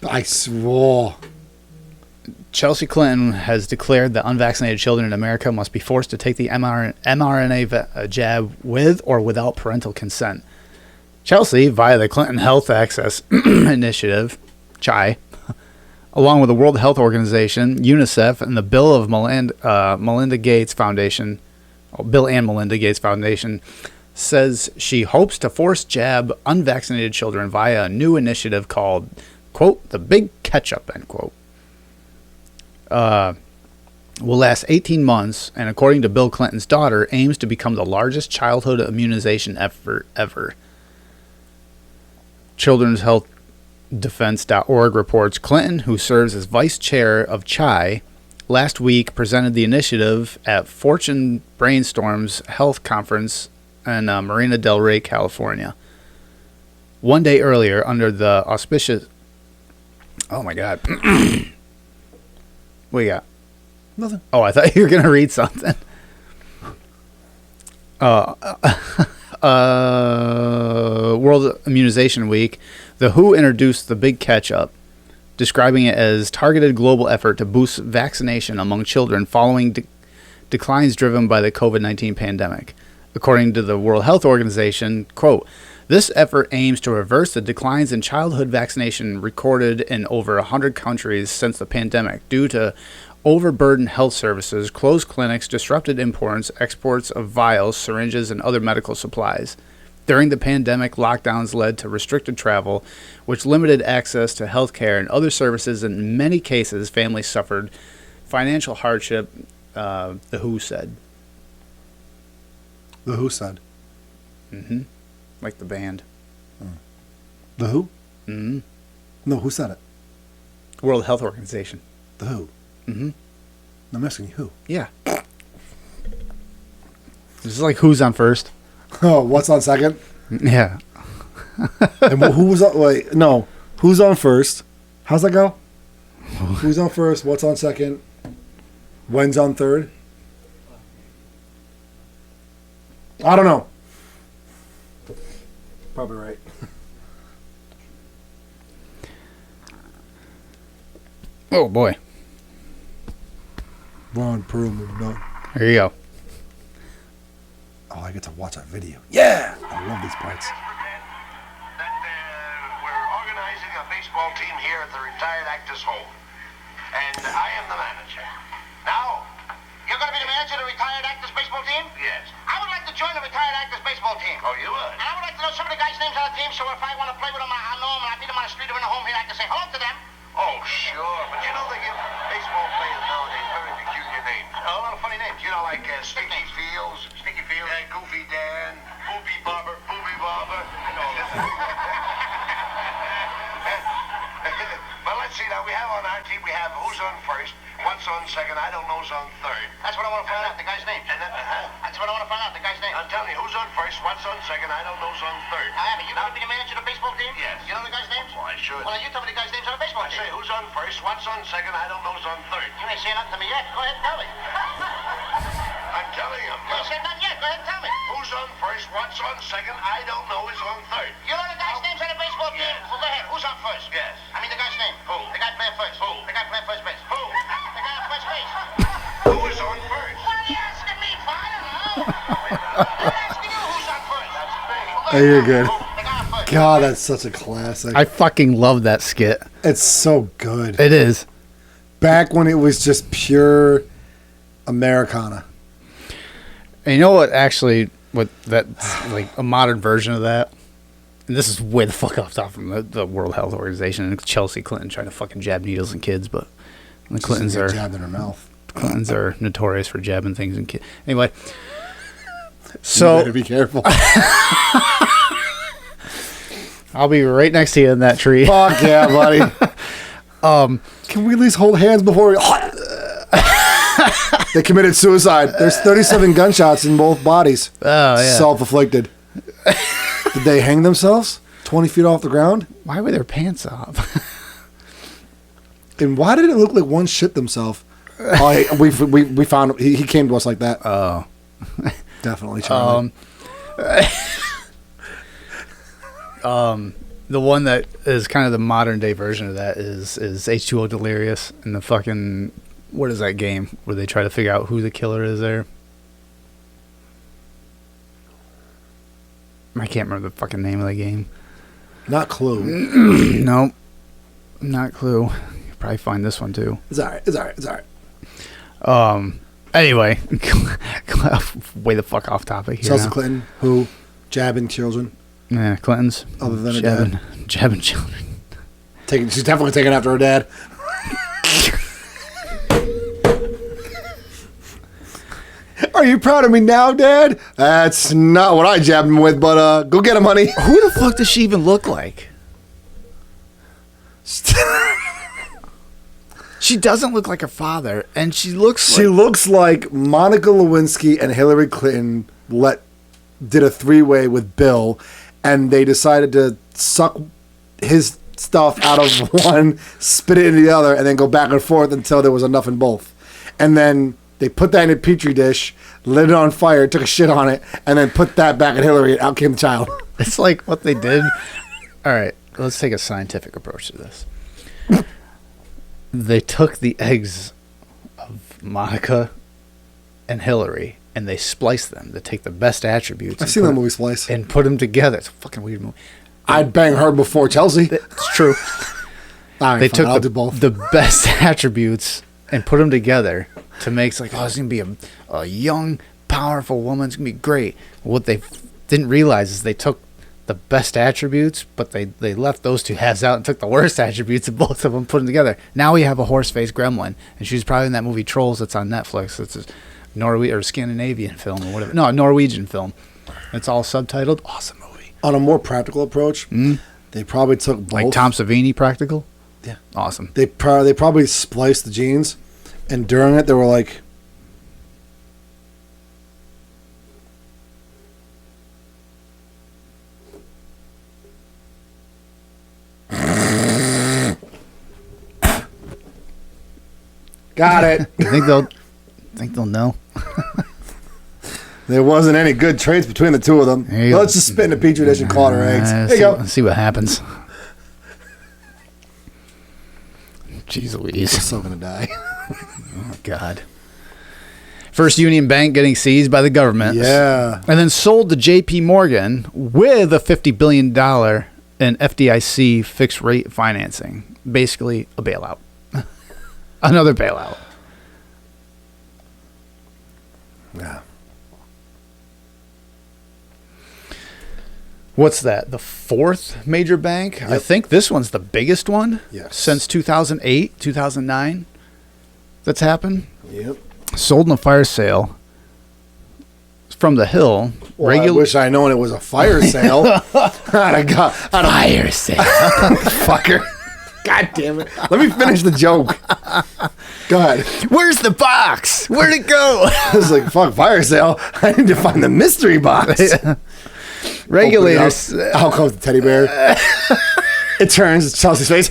Speaker 1: I swore.
Speaker 2: Chelsea Clinton has declared that unvaccinated children in America must be forced to take the mRNA jab with or without parental consent. Chelsea, via the Clinton Health Access Initiative, CHI, along with the World Health Organization, UNICEF, and the Bill and Melinda Gates Foundation, says she hopes to force jab unvaccinated children via a new initiative called, quote, the Big Catch-Up, end quote. Will last 18 months, and according to Bill Clinton's daughter, aims to become the largest childhood immunization effort ever. Children's Health Defense.org reports Clinton, who serves as vice chair of CHI, last week presented the initiative at Fortune Brainstorm's health conference in Marina del Rey, California. One day earlier, under the auspicious... Oh, my God. What you got?
Speaker 1: Nothing.
Speaker 2: Oh, I thought you were going to read something. World Immunization Week, the WHO introduced the Big Catch-Up, describing it as targeted global effort to boost vaccination among children following declines driven by the COVID-19 pandemic. According to the World Health Organization, quote, this effort aims to reverse the declines in childhood vaccination recorded in over 100 countries since the pandemic due to overburdened health services, closed clinics, disrupted imports, exports of vials, syringes, and other medical supplies. During the pandemic, lockdowns led to restricted travel, which limited access to health care and other services. In many cases, families suffered financial hardship, the WHO said.
Speaker 1: The Who said.
Speaker 2: Mm-hmm. Like the band.
Speaker 1: The Who?
Speaker 2: Mm-hmm.
Speaker 1: No, who said it?
Speaker 2: World Health Organization.
Speaker 1: The Who?
Speaker 2: Mm-hmm.
Speaker 1: I'm asking you who.
Speaker 2: Yeah. This is like who's on first.
Speaker 1: Oh, what's on second?
Speaker 2: Yeah.
Speaker 1: And who was on... Wait, no. Who's on first? How's that go? Who's on first? What's on second? When's on third? I don't know. Probably right.
Speaker 2: Oh, boy.
Speaker 1: Ron Perlman, no.
Speaker 2: There you go.
Speaker 1: Oh, I get to watch a video. Yeah! I love these parts.
Speaker 3: We're organizing a baseball team here at the retired actors' home. And I am the manager. Now, you're going to be the manager of the retired actors' baseball team? Yes. I would like to join the retired actors' baseball team. Oh, you would? And I would like to know some of the guys' names on the team, so if I want to play with them, I know them, and I meet them on the street or in the home here, I can say hello to them. Oh, sure. But you know they give baseball players nowadays very peculiar names. A lot of funny names. You know, like Sticky Fields, Goofy Dan, Booby Bobber. Well, let's see now. We have on our team, we have who's on first, what's on second, I don't know who's on third. That's what I want to find out, the guy's name. And then, that's what I want to find out, the guy's name. I'm telling you, who's on first, what's on second, I don't know who's on third. But you want to be the manager of the baseball team? Yes. You know the guy's names? Well, I should. Well, you tell me the guy's names on the baseball team. I say who's on first, what's on second, I don't know who's on third. You ain't saying nothing to me yet. Go ahead and tell me. I'm telling you. You ain't saying nothing yet. Go ahead and tell me. Who's on first, what's on second, I don't know who's on third. You know the guy's names on the baseball team? Yes. Well, go ahead. Who's on first? Yes. I mean the guy's name. Who? The guy playing first. Who? The guy playing first base. Who? The guy on first base. Who is on first? What are you asking me for? I don't know. I'm asking you who's on first. That's me.
Speaker 1: Hey, you're good.
Speaker 3: The guy on first.
Speaker 1: God, that's such a classic.
Speaker 2: I fucking love that skit.
Speaker 1: It's so good.
Speaker 2: It is.
Speaker 1: Back when it was just pure Americana.
Speaker 2: And you know what, actually, what that's like a modern version of that? And this is way the fuck off top from the World Health Organization and Chelsea Clinton trying to fucking jab needles in kids, but the Clintons are
Speaker 1: jabbed in her mouth.
Speaker 2: Clintons are notorious for jabbing things in kids. Anyway,
Speaker 1: You
Speaker 2: so
Speaker 1: better be careful.
Speaker 2: I'll be right next to you in that tree.
Speaker 1: Fuck yeah, buddy. Can we at least hold hands before we... They committed suicide. There's 37 gunshots in both bodies.
Speaker 2: Oh, yeah.
Speaker 1: Self-inflicted. Did they hang themselves 20 feet off the ground?
Speaker 2: Why were their pants off?
Speaker 1: And why did it look like one shit themselves? Oh, hey, we found him. He came to us like that.
Speaker 2: Oh.
Speaker 1: Definitely, Charlie.
Speaker 2: The one that is kind of the modern day version of that is H2O Delirious and the fucking... What is that game where they try to figure out who the killer is there? I can't remember the fucking name of the game.
Speaker 1: Not Clue.
Speaker 2: Nope. Not Clue. You'll probably find this one too.
Speaker 1: It's alright.
Speaker 2: Anyway. Way the fuck off topic here
Speaker 1: Chelsea
Speaker 2: now.
Speaker 1: Clinton, who jabbing children.
Speaker 2: Yeah, Clintons.
Speaker 1: Other than her dad.
Speaker 2: Jabbing children.
Speaker 1: She's definitely taking after her dad. Are you proud of me now, Dad? That's not what I jabbed him with, but go get him, honey.
Speaker 2: Who the fuck does she even look like? She doesn't look like her father, and she looks
Speaker 1: She looks like Monica Lewinsky and Hillary Clinton did a three-way with Bill, and they decided to suck his stuff out of one, spit it into the other, and then go back and forth until there was enough in both. And then they put that in a petri dish, lit it on fire, took a shit on it, and then put that back at Hillary, and out came the child.
Speaker 2: It's like what they did. All right, let's take a scientific approach to this. They took the eggs of Monica and Hillary, and they spliced them to take the best attributes.
Speaker 1: I've seen that movie Splice.
Speaker 2: And put them together. It's a fucking weird movie.
Speaker 1: I'd bang her before Chelsea.
Speaker 2: It's true. They took the best attributes and put them together to make it's like, oh, it's going to be a young, powerful woman. It's going to be great. What they didn't realize is they took the best attributes, but they left those two halves out and took the worst attributes of both of them, put them together. Now we have a horse-faced gremlin, and she's probably in that movie Trolls that's on Netflix. It's a Norwegian or Scandinavian film or whatever. No, a Norwegian film. It's all subtitled. Awesome movie.
Speaker 1: On a more practical approach, they probably took both.
Speaker 2: Like Tom Savini practical?
Speaker 1: Yeah.
Speaker 2: Awesome.
Speaker 1: They probably spliced the genes, and during it, they were like, got it.
Speaker 2: You think they'll know?
Speaker 1: There wasn't any good traits between the two of them. Let's just spit in a petri dish and call it her eggs. There you go.
Speaker 2: Let's see what happens. Jeez Louise.
Speaker 1: I'm so gonna die.
Speaker 2: Oh, God. First Union Bank getting seized by the government.
Speaker 1: Yeah.
Speaker 2: And then sold to J.P. Morgan with a $50 billion in FDIC fixed rate financing. Basically a bailout. Another bailout.
Speaker 1: Yeah.
Speaker 2: What's that? The fourth major bank? Yep. I think this one's the biggest one.
Speaker 1: Yes.
Speaker 2: Since 2008, 2009. That's happened.
Speaker 1: Yep.
Speaker 2: Sold in a fire sale from the Hill.
Speaker 1: Well, I wish I known it was a fire sale.
Speaker 2: Fire sale.
Speaker 1: Fucker. God damn it. Let me finish the joke. Go ahead.
Speaker 2: Where's the box? Where'd it go?
Speaker 1: I was like, fuck, fire sale. I need to find the mystery box.
Speaker 2: Regulators.
Speaker 1: Out comes the teddy bear. It turns, it's Chelsea's face.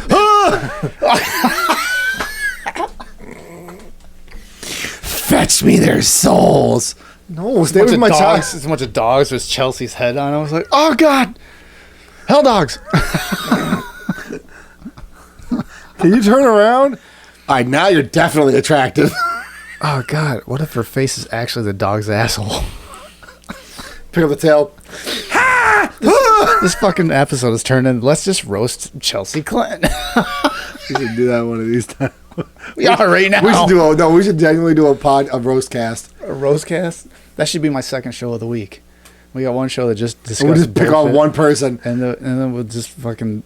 Speaker 1: Fetch me their souls. No, stay with my child.
Speaker 2: It's a bunch of dogs with Chelsea's head on. I was like, oh, God. Hell dogs.
Speaker 1: Can you turn around? All right, now you're definitely attractive.
Speaker 2: Oh, God. What if her face is actually the dog's asshole?
Speaker 1: Pick up the tail.
Speaker 2: This fucking episode is turned into, let's just roast Chelsea Clinton.
Speaker 1: We should do that one of these times.
Speaker 2: We are right now.
Speaker 1: We should genuinely do a roast cast.
Speaker 2: A roast cast? That should be my second show of the week. We got one show that just discusses
Speaker 1: We'll just pick on one person.
Speaker 2: And then we'll just fucking...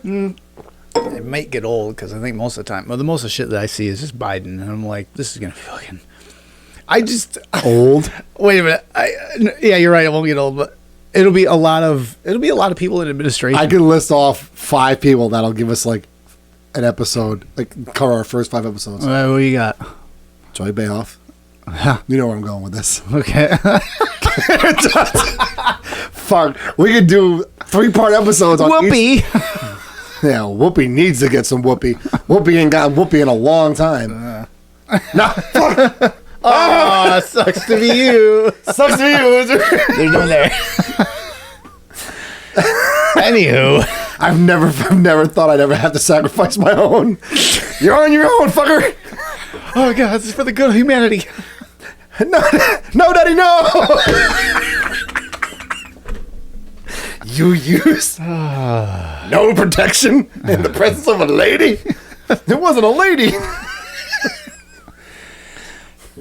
Speaker 2: It might get old because I think most of the time... Well, the most of the shit that I see is just Biden. And I'm like, this is going to be fucking...
Speaker 1: Old?
Speaker 2: Wait a minute. Yeah, you're right. It won't get old, but it'll be a lot of people in administration.
Speaker 1: I can list off 5 people that'll give us like an episode, like cover our first 5 episodes.
Speaker 2: All right, what you got?
Speaker 1: Joy Bayhoff.
Speaker 2: Yeah.
Speaker 1: You know where I'm going with this.
Speaker 2: Okay.
Speaker 1: Fuck. We could do 3-part episodes on
Speaker 2: Whoopi.
Speaker 1: Yeah, Whoopi needs to get some Whoopi. Whoopi ain't got Whoopi in a long time. No. Fuck.
Speaker 2: Oh, sucks to be you.
Speaker 1: Sucks to be you, loser.
Speaker 2: There's no there. Anywho,
Speaker 1: I've never thought I'd ever have to sacrifice my own. You're on your own, fucker.
Speaker 2: Oh God, this is for the good of humanity.
Speaker 1: No, Daddy, no. You use no protection in the presence of a lady. It wasn't a lady.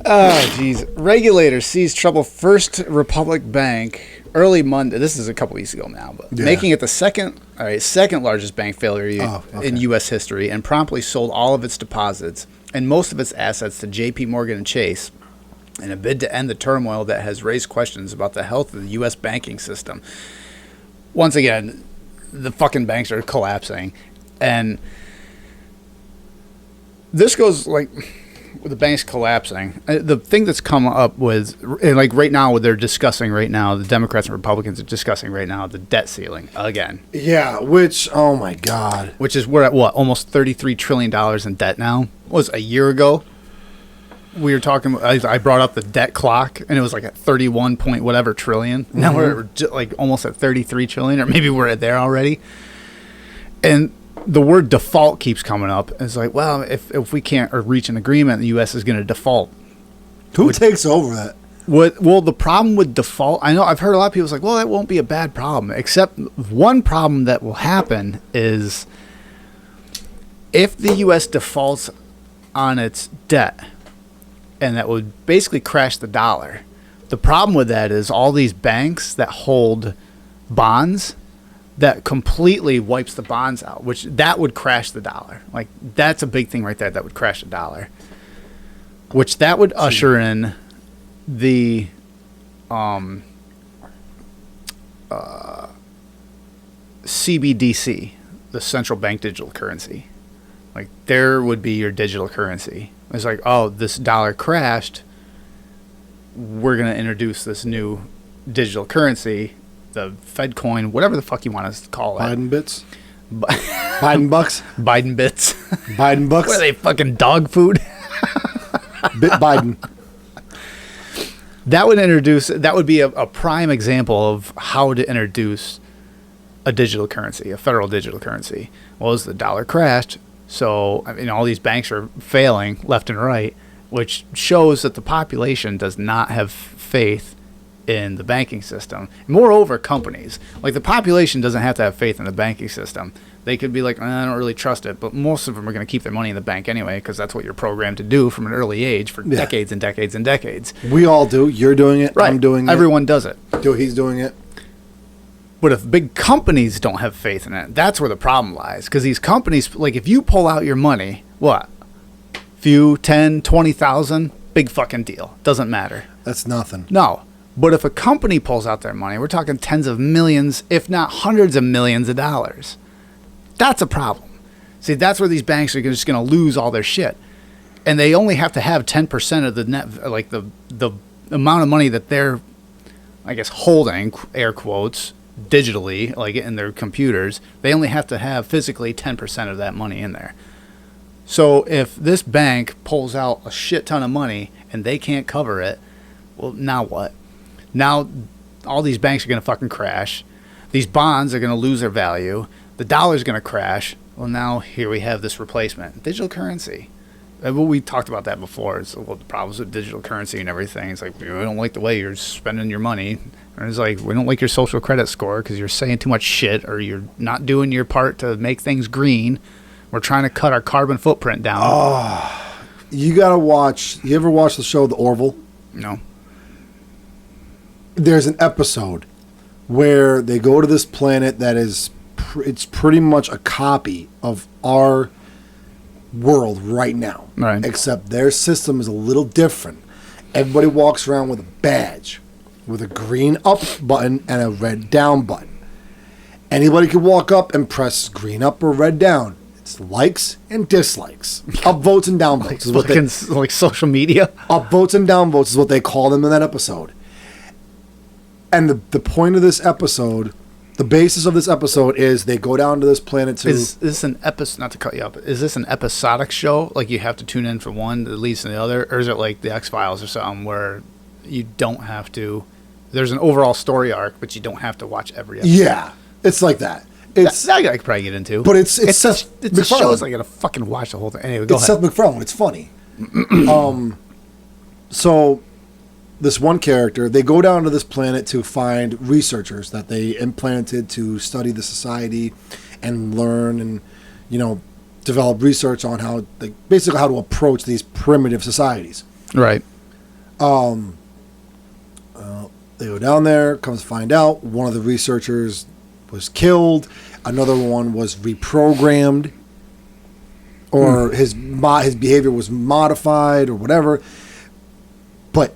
Speaker 2: Oh, jeez. Regulators seized trouble First Republic Bank early Monday. This is a couple weeks ago now, but making it the second largest bank failure in U.S. history, and promptly sold all of its deposits and most of its assets to J.P. Morgan and Chase in a bid to end the turmoil that has raised questions about the health of the U.S. banking system. Once again, the fucking banks are collapsing. And this goes like with the banks collapsing. The thing that's come up with, like right now, what they're discussing right now, the Democrats and Republicans are discussing right now, the debt ceiling again.
Speaker 1: Yeah, which, oh my God.
Speaker 2: Which is, we're at what, almost $33 trillion in debt now? Was a year ago? We were talking, I brought up the debt clock, and it was like at 31 point whatever trillion. Now we're like almost at 33 trillion, or maybe we're at there already. And the word default keeps coming up. It's like, well, if we can't reach an agreement, the U.S. is going to default.
Speaker 1: Who takes over that?
Speaker 2: Well, the problem with default, I know I've heard a lot of people say, well, that won't be a bad problem. Except one problem that will happen is if the U.S. defaults on its debt, and that would basically crash the dollar. The problem with that is all these banks that hold bonds, that completely wipes the bonds out, which that would crash the dollar. Like, that's a big thing right there that would crash the dollar. Which that would usher in the CBDC, the central bank digital currency. Like, there would be your digital currency. It's like, oh, this dollar crashed. We're going to introduce this new digital currency, the Fed coin, whatever the fuck you want us to call it.
Speaker 1: Biden bits? Biden bucks?
Speaker 2: Biden bits.
Speaker 1: Biden bucks?
Speaker 2: What are they, fucking dog food?
Speaker 1: Bit Biden.
Speaker 2: That would be a prime example of how to introduce a digital currency, a federal digital currency. Well, as the dollar crashed, so, I mean, all these banks are failing left and right, which shows that the population does not have faith in the banking system. Moreover, companies. Like, the population doesn't have to have faith in the banking system. They could be like, I don't really trust it, but most of them are going to keep their money in the bank anyway, because that's what you're programmed to do from an early age for decades and decades and decades.
Speaker 1: We all do. You're doing it.
Speaker 2: Right.
Speaker 1: I'm doing it.
Speaker 2: Everyone does it.
Speaker 1: He's doing it.
Speaker 2: But if big companies don't have faith in it, that's where the problem lies. Because these companies, like, if you pull out your money, what? Few, 10, 20,000, big fucking deal. Doesn't matter.
Speaker 1: That's nothing.
Speaker 2: No. But if a company pulls out their money, we're talking tens of millions, if not hundreds of millions of dollars. That's a problem. See, that's where these banks are just going to lose all their shit. And they only have to have 10% of the net, like the amount of money that they're, I guess, holding, air quotes, digitally, like in their computers. They only have to have physically 10% of that money in there. So if this bank pulls out a shit ton of money and they can't cover it, well, now what? Now all these banks are going to fucking crash. These bonds are going to lose their value. The dollar's going to crash. Well, now here we have this replacement. Digital currency. Well, we talked about that before. It's, well, the problems with digital currency and everything. It's like, we don't like the way you're spending your money. And it's like, we don't like your social credit score because you're saying too much shit or you're not doing your part to make things green. We're trying to cut our carbon footprint down.
Speaker 1: Oh, you got to watch. You ever watch the show The Orville?
Speaker 2: No.
Speaker 1: There's an episode where they go to this planet that is, it's pretty much a copy of our world right now.
Speaker 2: Right.
Speaker 1: Except their system is a little different. Everybody walks around with a badge with a green up button and a red down button. Anybody can walk up and press green up or red down. It's likes and dislikes. Up votes and down votes is what they,
Speaker 2: like social media.
Speaker 1: Up votes and down votes is what they call them in that episode. And the point of this episode, the basis of this episode is they go down to this planet to...
Speaker 2: Is this an episode, not to cut you up, is this an episodic show? Like you have to tune in for one that leads to the other? Or is it like the X-Files or something where you don't have to... There's an overall story arc, but you don't have to watch every episode?
Speaker 1: Yeah, it's like that. It's
Speaker 2: that I could probably get into.
Speaker 1: But it's
Speaker 2: Seth
Speaker 1: MacFarlane.
Speaker 2: a show, I gotta fucking watch the whole thing. Anyway, go
Speaker 1: it's
Speaker 2: ahead.
Speaker 1: Seth MacFarlane. It's funny. So this one character, they go down to this planet to find researchers that they implanted to study the society and learn and, you know, develop research on how, like, basically how to approach these primitive societies.
Speaker 2: Right.
Speaker 1: They go down there, comes to find out one of the researchers was killed, another one was reprogrammed, or his behavior was modified or whatever. But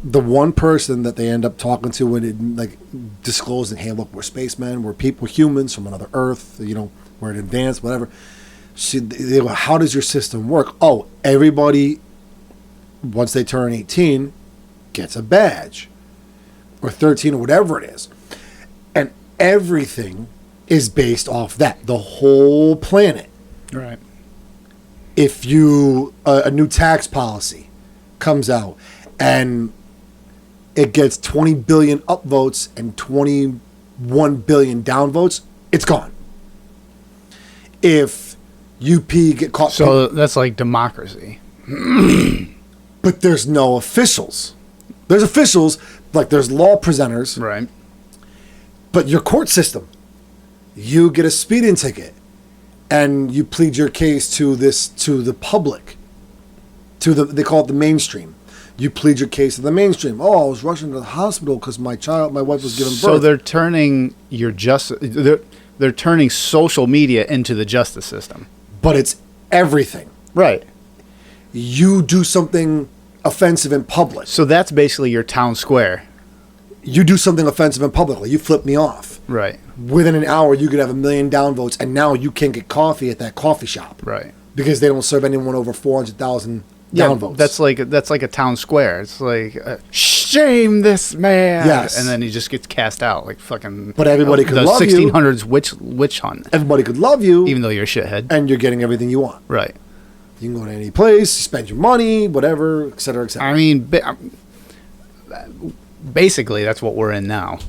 Speaker 1: the one person that they end up talking to when it like disclosing, hey, look, we're spacemen, we're people, we're humans from another Earth, you know, we're advanced, whatever. They go, how does your system work? Oh, everybody, once they turn 18, gets a badge, or 13, or whatever it is, and everything is based off that. The whole planet.
Speaker 2: Right.
Speaker 1: If you a new tax policy comes out and it gets 20 billion upvotes and 21 billion downvotes, it's gone. If UP get caught,
Speaker 2: So that's like democracy.
Speaker 1: but there's no officials. There's officials, like there's law presenters,
Speaker 2: Right.
Speaker 1: but your court system, you get a speeding ticket, and you plead your case to the public, they call it the mainstream. You plead your case to the mainstream. Oh, I was rushing to the hospital because my wife was giving birth.
Speaker 2: So they're turning they're turning social media into the justice system.
Speaker 1: But it's everything.
Speaker 2: Right.
Speaker 1: You do something offensive in public.
Speaker 2: So that's basically your town square.
Speaker 1: You do something offensive in public. Like you flip me off.
Speaker 2: Right.
Speaker 1: Within an hour, you could have 1 million downvotes, and now you can't get coffee at that coffee shop.
Speaker 2: Right.
Speaker 1: Because they don't serve anyone over 400,000
Speaker 2: Yeah,
Speaker 1: downvotes.
Speaker 2: that's like a town square. It's like shame this man.
Speaker 1: Yes.
Speaker 2: And then he just gets cast out like fucking.
Speaker 1: But everybody could
Speaker 2: the
Speaker 1: love you.
Speaker 2: 1600s witch hunt.
Speaker 1: Everybody could love you,
Speaker 2: Even though you're a shithead.
Speaker 1: and you're getting everything you want.
Speaker 2: Right.
Speaker 1: You can go to any place, spend your money, whatever, et cetera, et cetera.
Speaker 2: I mean, basically that's what we're in now.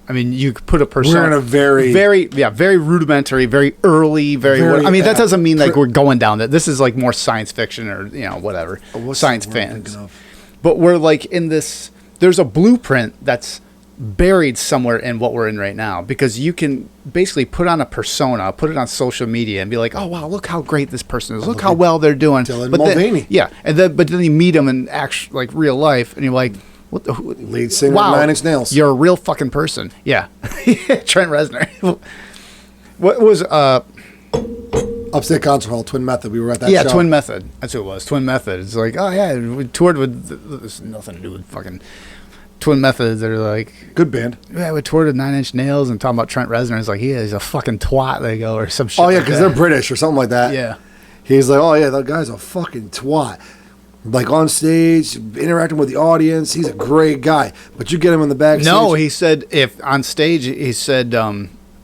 Speaker 2: I mean, you could put a person.
Speaker 1: We're in a very
Speaker 2: rudimentary, very early,
Speaker 1: Very,
Speaker 2: I mean, that doesn't mean like we're going down that. This is like more science fiction or whatever.
Speaker 1: What's
Speaker 2: Science
Speaker 1: the word I'm
Speaker 2: fans.
Speaker 1: thinking of?
Speaker 2: But we're like in this. There's a blueprint that's buried somewhere in what we're in right now, because you can basically put on a persona, put it on social media, and be like, oh wow, look how great this person is. Look how well they're doing.
Speaker 1: Dylan
Speaker 2: But then,
Speaker 1: Mulvaney.
Speaker 2: yeah, but then you meet them in actual like real life, and you're like. What the
Speaker 1: Lead singer of Nine Inch Nails.
Speaker 2: You're a real fucking person. Yeah. Trent Reznor. What was
Speaker 1: Upstate Concert Hall, Twin Method. We were at that
Speaker 2: yeah,
Speaker 1: show.
Speaker 2: Twin Method. That's who it was. Twin Method. It's like, oh yeah, we toured with there's nothing to do with fucking Twin Method. They're like
Speaker 1: Good band.
Speaker 2: yeah, we toured with 9 Inch Nails and talking about Trent Reznor. It's like, yeah, he's a fucking twat, they go, or some shit.
Speaker 1: Oh yeah,
Speaker 2: like
Speaker 1: because
Speaker 2: that.
Speaker 1: they're British or something like that.
Speaker 2: Yeah.
Speaker 1: He's like, oh yeah, that guy's a fucking twat. Like on stage, interacting with the audience, he's a great guy. But you get him in the backstage.
Speaker 2: No, he said if on stage he said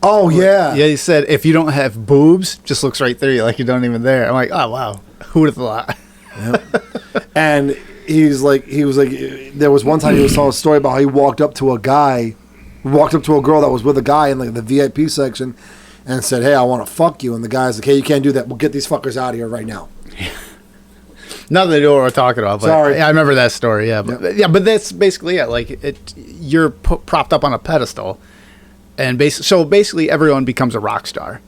Speaker 1: Oh yeah.
Speaker 2: yeah, he said if you don't have boobs, just looks right through you like you don't even there. I'm like, oh wow, who would have thought?
Speaker 1: And he was like, there was one time he was telling a story about how he walked up to a girl that was with a guy in like the VIP section, and said, "Hey, I want to fuck you." And the guy's like, "Hey, you can't do that. We'll get these fuckers out of here right now."
Speaker 2: Not that they know what we're talking about, but
Speaker 1: Sorry.
Speaker 2: yeah, I remember that story. Yeah, but that's basically it. Like you're propped up on a pedestal, and basically everyone becomes a rock star.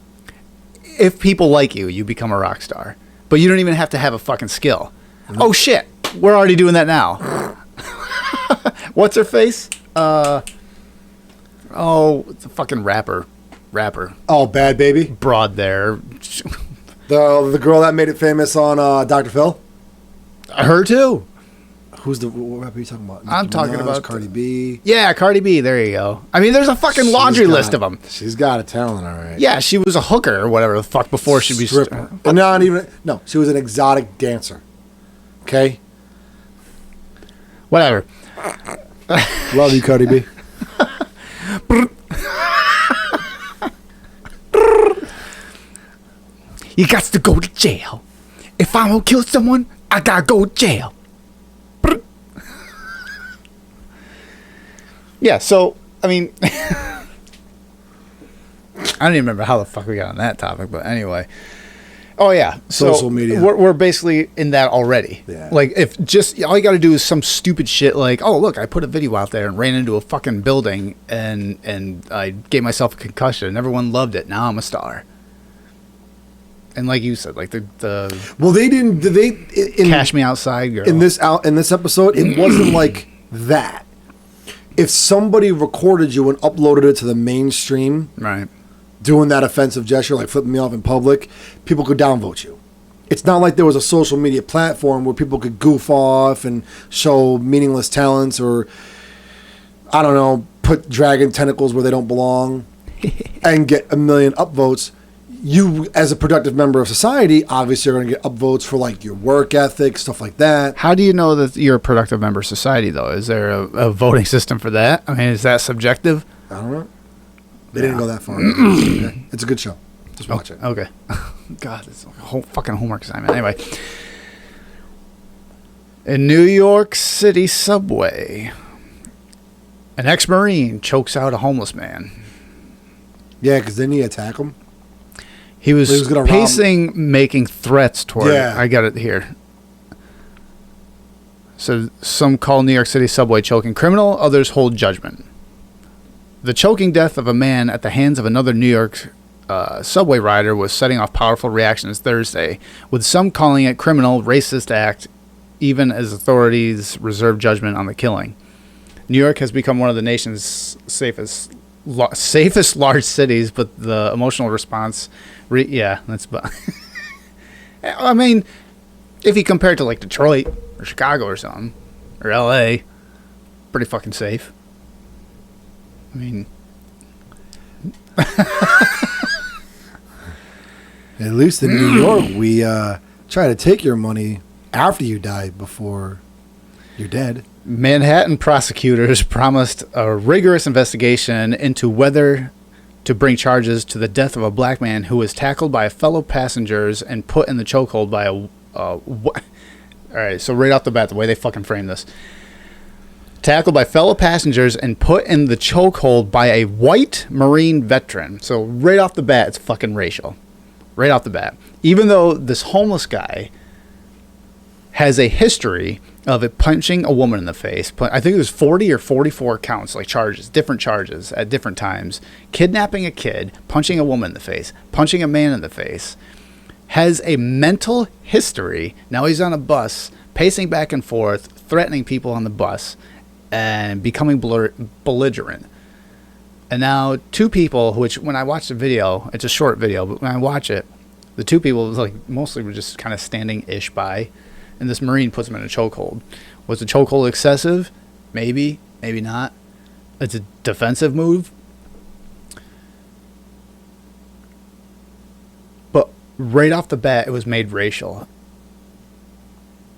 Speaker 2: If people like you, you become a rock star. But you don't even have to have a fucking skill. Mm-hmm. Oh shit, we're already doing that now. What's her face? The fucking rapper.
Speaker 1: Oh, Bad Baby,
Speaker 2: Broad there.
Speaker 1: the girl that made it famous on Dr. Phil.
Speaker 2: Her too.
Speaker 1: Who's what rapper are you talking about?
Speaker 2: I'm talking about
Speaker 1: Cardi B.
Speaker 2: Yeah, Cardi B. There you go. I mean, there's a fucking laundry list of them.
Speaker 1: She's got a talent, all right.
Speaker 2: Yeah, she was a hooker or whatever the fuck before she'd be
Speaker 1: Stripper. Not even. No, she was an exotic dancer. Okay.
Speaker 2: whatever.
Speaker 1: Love you, Cardi B.
Speaker 2: You got to go to jail. If I'm gonna kill someone, I gotta go to jail. Yeah, so I mean, I don't even remember how the fuck we got on that topic, but anyway. Oh yeah, so
Speaker 1: Social media.
Speaker 2: We're basically in that already.
Speaker 1: Yeah.
Speaker 2: Like if just all you got to do is some stupid shit like, oh look, I put a video out there and ran into a fucking building and I gave myself a concussion and everyone loved it. Now I'm a star. And like you said, like the
Speaker 1: Well, they didn't. In
Speaker 2: Cash Me Outside girl.
Speaker 1: in this episode, it wasn't like that. If somebody recorded you and uploaded it to the mainstream,
Speaker 2: right.
Speaker 1: doing that offensive gesture, like flipping me off in public, people could downvote you. it's not like there was a social media platform where people could goof off and show meaningless talents or, I don't know, put dragon tentacles where they don't belong and get a million upvotes. You, as a productive member of society, obviously are going to get upvotes for like your work ethic, stuff like that.
Speaker 2: How do you know that you're a productive member of society, though? Is there a voting system for that? I mean, is that subjective?
Speaker 1: I don't know. They didn't go that far. Okay. It's a good show. Just watch it.
Speaker 2: Okay. God, it's a whole fucking homework assignment. Anyway. In New York City subway, an ex-Marine chokes out a homeless man.
Speaker 1: Yeah, because didn't he attack him?
Speaker 2: He was
Speaker 1: gonna
Speaker 2: pacing, making threats toward.
Speaker 1: Yeah.
Speaker 2: I got it here. So some call New York City subway choking criminal, others hold judgment. The choking death of a man at the hands of another New York subway rider was setting off powerful reactions Thursday, with some calling it criminal, racist act, even as authorities reserve judgment on the killing. New York has become one of the nation's safest large cities, but the emotional response, that's. I mean, if you compare it to like Detroit or Chicago or something, or L.A., pretty fucking safe. I mean,
Speaker 1: at least in New York, we try to take your money after you die before you're dead.
Speaker 2: Manhattan prosecutors promised a rigorous investigation into whether to bring charges to the death of a black man who was tackled by fellow passengers and put in the chokehold by a... All right, so right off the bat, the way they fucking frame this. Tackled by fellow passengers and put in the chokehold by a white Marine veteran. So right off the bat, it's fucking racial. Right off the bat. Even though this homeless guy has a history of it punching a woman in the face. I think it was 40 or 44 counts, like charges, different charges at different times. Kidnapping a kid, punching a woman in the face, punching a man in the face. Has a mental history. Now he's on a bus, pacing back and forth, threatening people on the bus, and becoming belligerent. And now two people, which when I watched the video, it's a short video, but when I watch it, the two people like mostly were just kind of standing-ish by. And this Marine puts him in a chokehold. Was the chokehold excessive? Maybe, maybe not. It's a defensive move. But right off the bat, it was made racial.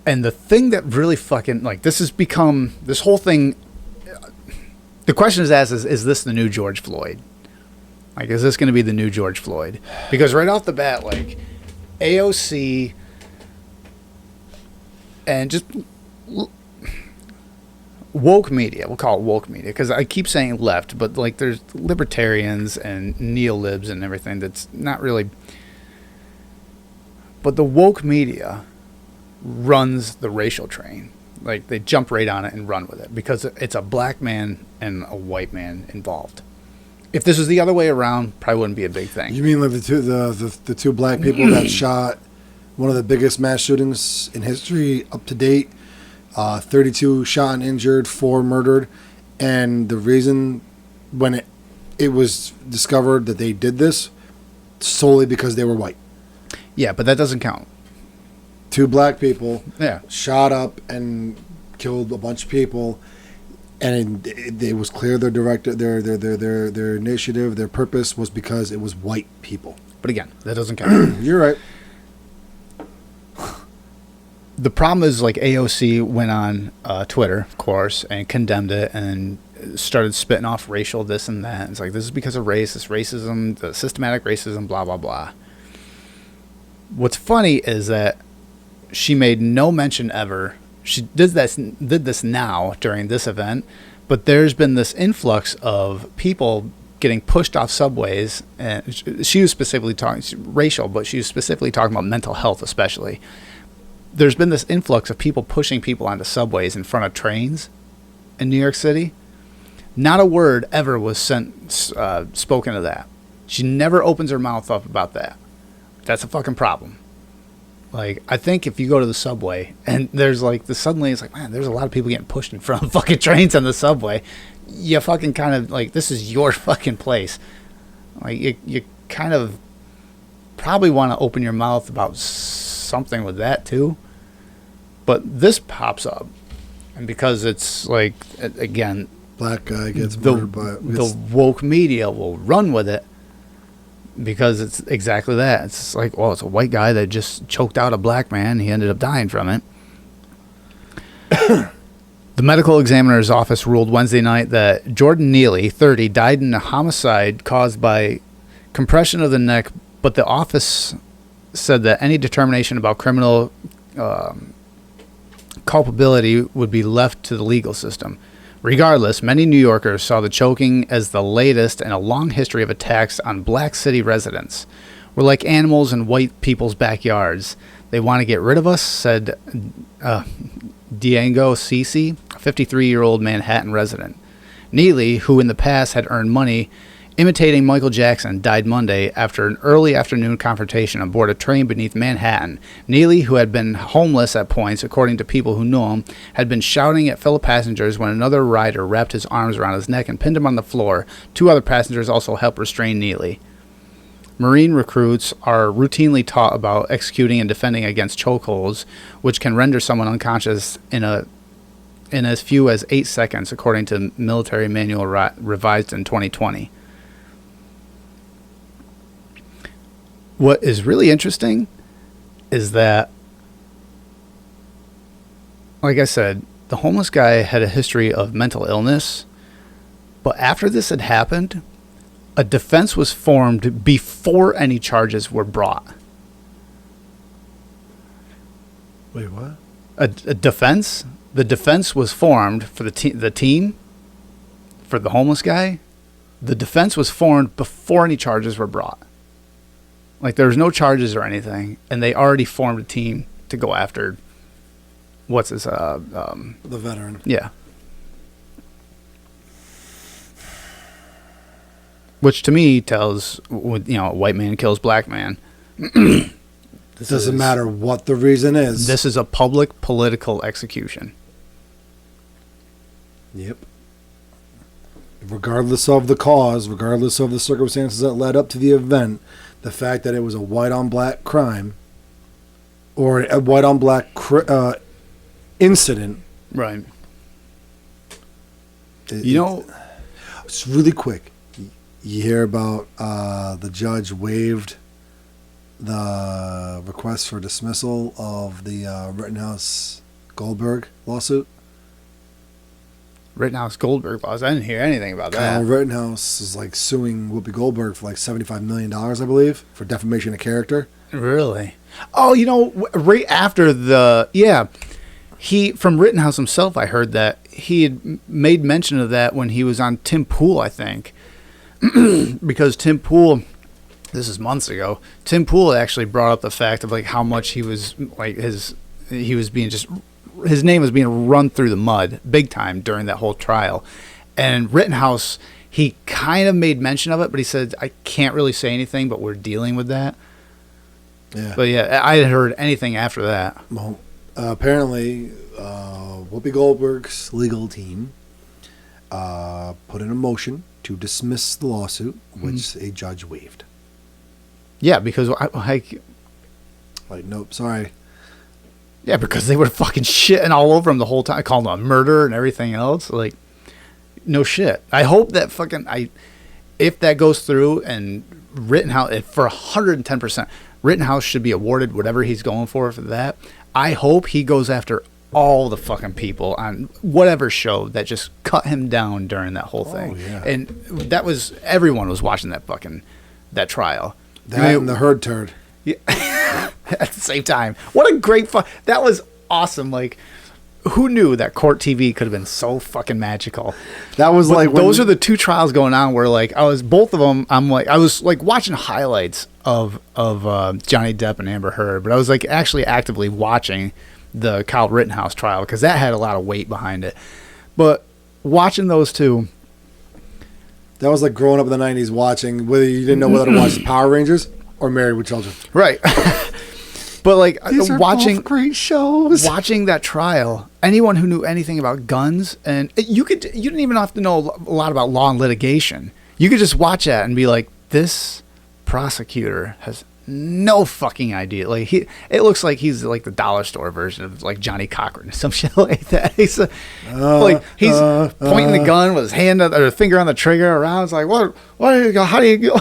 Speaker 2: And the thing that really fucking, like, this has become, this whole thing, the question is asked is this the new George Floyd? Like, is this going to be the new George Floyd? Because right off the bat, like, AOC... and just woke media, we'll call it woke media, because I keep saying left, but like there's libertarians and neolibs and everything that's not really. But the woke media runs the racial train. Like they jump right on it and run with it because it's a black man and a white man involved. If this was the other way around, probably wouldn't be a big thing.
Speaker 1: You mean like the two black people that shot one of the biggest mass shootings in history up to date, 32 shot and injured, 4 murdered, and the reason when it was discovered that they did this solely because they were white.
Speaker 2: Yeah, but that doesn't count.
Speaker 1: 2 black people
Speaker 2: Yeah.
Speaker 1: shot up and killed a bunch of people, and it was clear their their initiative, their purpose was because it was white people.
Speaker 2: But again, that doesn't count.
Speaker 1: You're right.
Speaker 2: The problem is, like, AOC went on Twitter, of course, and condemned it and started spitting off racial this and that. It's like, this is because of race, this racism, the systematic racism, blah, blah, blah. What's funny is that she made no mention ever. She did this now during this event, but there's been this influx of people getting pushed off subways. And she was specifically talking racial, but she was specifically talking about mental health, especially. There's been this influx of people pushing people onto subways in front of trains in New York City. Not a word ever was spoken of that. She never opens her mouth up about that. That's a fucking problem. Like, I think if you go to the subway and there's like suddenly it's like, man, there's a lot of people getting pushed in front of fucking trains on the subway. You fucking kind of like, this is your fucking place. Like, you kind of probably want to open your mouth about something with that too. But this pops up, and because it's like, again,
Speaker 1: Black guy gets
Speaker 2: the
Speaker 1: murdered by
Speaker 2: the woke media will run with it because it's exactly that. It's like, well, it's a white guy that just choked out a black man. He ended up dying from it. The medical examiner's office ruled Wednesday night that Jordan Neely, 30, died in a homicide caused by compression of the neck, but the office said that any determination about criminal culpability would be left to the legal system. Regardless, many New Yorkers saw the choking as the latest in a long history of attacks on black city residents. We're like animals in white people's backyards. They want to get rid of us, said Diego Ceci, a 53-year-old Manhattan resident. Neely, who in the past had earned money imitating Michael Jackson, died Monday after an early afternoon confrontation on board a train beneath Manhattan. Neely, who had been homeless at points, according to people who knew him, had been shouting at fellow passengers when another rider wrapped his arms around his neck and pinned him on the floor. 2 other passengers also helped restrain Neely. Marine recruits are routinely taught about executing and defending against chokeholds, which can render someone unconscious in as few as 8 seconds, according to Military Manual revised in 2020. What is really interesting is that, like I said, the homeless guy had a history of mental illness, but after this had happened, a defense was formed before any charges were brought.
Speaker 1: Wait, what?
Speaker 2: A defense? The defense was formed for the team, for the homeless guy. The defense was formed before any charges were brought. Like, there was no charges or anything, and they already formed a team to go after, the
Speaker 1: veteran.
Speaker 2: Yeah. Which to me tells, white man kills black man.
Speaker 1: It doesn't matter what the reason is.
Speaker 2: This is a public political execution.
Speaker 1: Yep. Regardless of the cause, regardless of the circumstances that led up to the event, the fact that it was a white-on-black crime or a white-on-black incident.
Speaker 2: Right.
Speaker 1: It's really quick. You hear about the judge waived the request for dismissal of the Rittenhouse-Goldberg lawsuit.
Speaker 2: Rittenhouse-Goldberg laws. I didn't hear anything about that.
Speaker 1: Kyle Rittenhouse is like suing Whoopi Goldberg for like $75 million, I believe, for defamation of character.
Speaker 2: Really? Oh, right after from Rittenhouse himself, I heard that he had made mention of that when he was on Tim Pool, I think. Because Tim Pool, this is months ago, Tim Pool actually brought up the fact of like how much he was like his name was being run through the mud big time during that whole trial. And Rittenhouse, he kind of made mention of it, but he said, I can't really say anything, but we're dealing with that.
Speaker 1: Yeah.
Speaker 2: But yeah, I hadn't heard anything after that.
Speaker 1: Well, apparently, Whoopi Goldberg's legal team put in a motion to dismiss the lawsuit, which a judge waived.
Speaker 2: Yeah, because
Speaker 1: nope, sorry.
Speaker 2: Yeah, because they were fucking shitting all over him the whole time, calling him a murderer and everything else. Like, no shit. I hope that if that goes through and Rittenhouse, for 110%, Rittenhouse should be awarded whatever he's going for that. I hope he goes after all the fucking people on whatever show that just cut him down during that whole thing.
Speaker 1: Yeah.
Speaker 2: And everyone was watching that trial.
Speaker 1: And the herd turd.
Speaker 2: Yeah. At the same time. What a great that was awesome. Like, who knew that court TV could have been so fucking magical?
Speaker 1: That was
Speaker 2: those are the 2 trials going on where like I was watching highlights of Johnny Depp and Amber Heard, but I was like actually actively watching the Kyle Rittenhouse trial because that had a lot of weight behind it. But watching those 2,
Speaker 1: that was like growing up in the 90s watching, whether you didn't know whether to watch Power Rangers or Married with Children.
Speaker 2: Right. But like
Speaker 1: These are both great shows.
Speaker 2: Watching that trial, anyone who knew anything about guns, and you didn't even have to know a lot about law and litigation. You could just watch that and be like, this prosecutor has no fucking idea. Like it looks like he's like the dollar store version of like Johnny Cochran or some shit like that. He's pointing the gun with his hand or finger on the trigger around. It's like, what do you go? How do you go?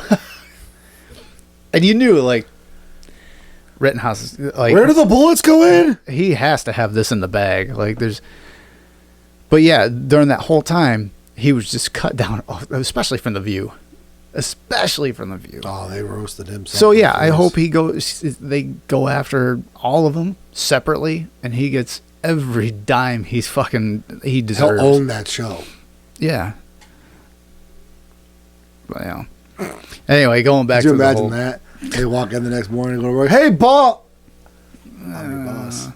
Speaker 2: And you knew, like, Rittenhouse is like,
Speaker 1: where do the bullets go in?
Speaker 2: He has to have this in the bag. Like, but yeah, during that whole time, he was just cut down, especially from The View.
Speaker 1: Oh, they roasted him.
Speaker 2: So yeah, I hope they go after all of them separately, and he gets every dime he deserves.
Speaker 1: He'll own that show.
Speaker 2: Yeah. But yeah. Anyway, going back
Speaker 1: to
Speaker 2: the
Speaker 1: imagine that? They walk in the next morning and go to work, hey, Paul! I'm your boss.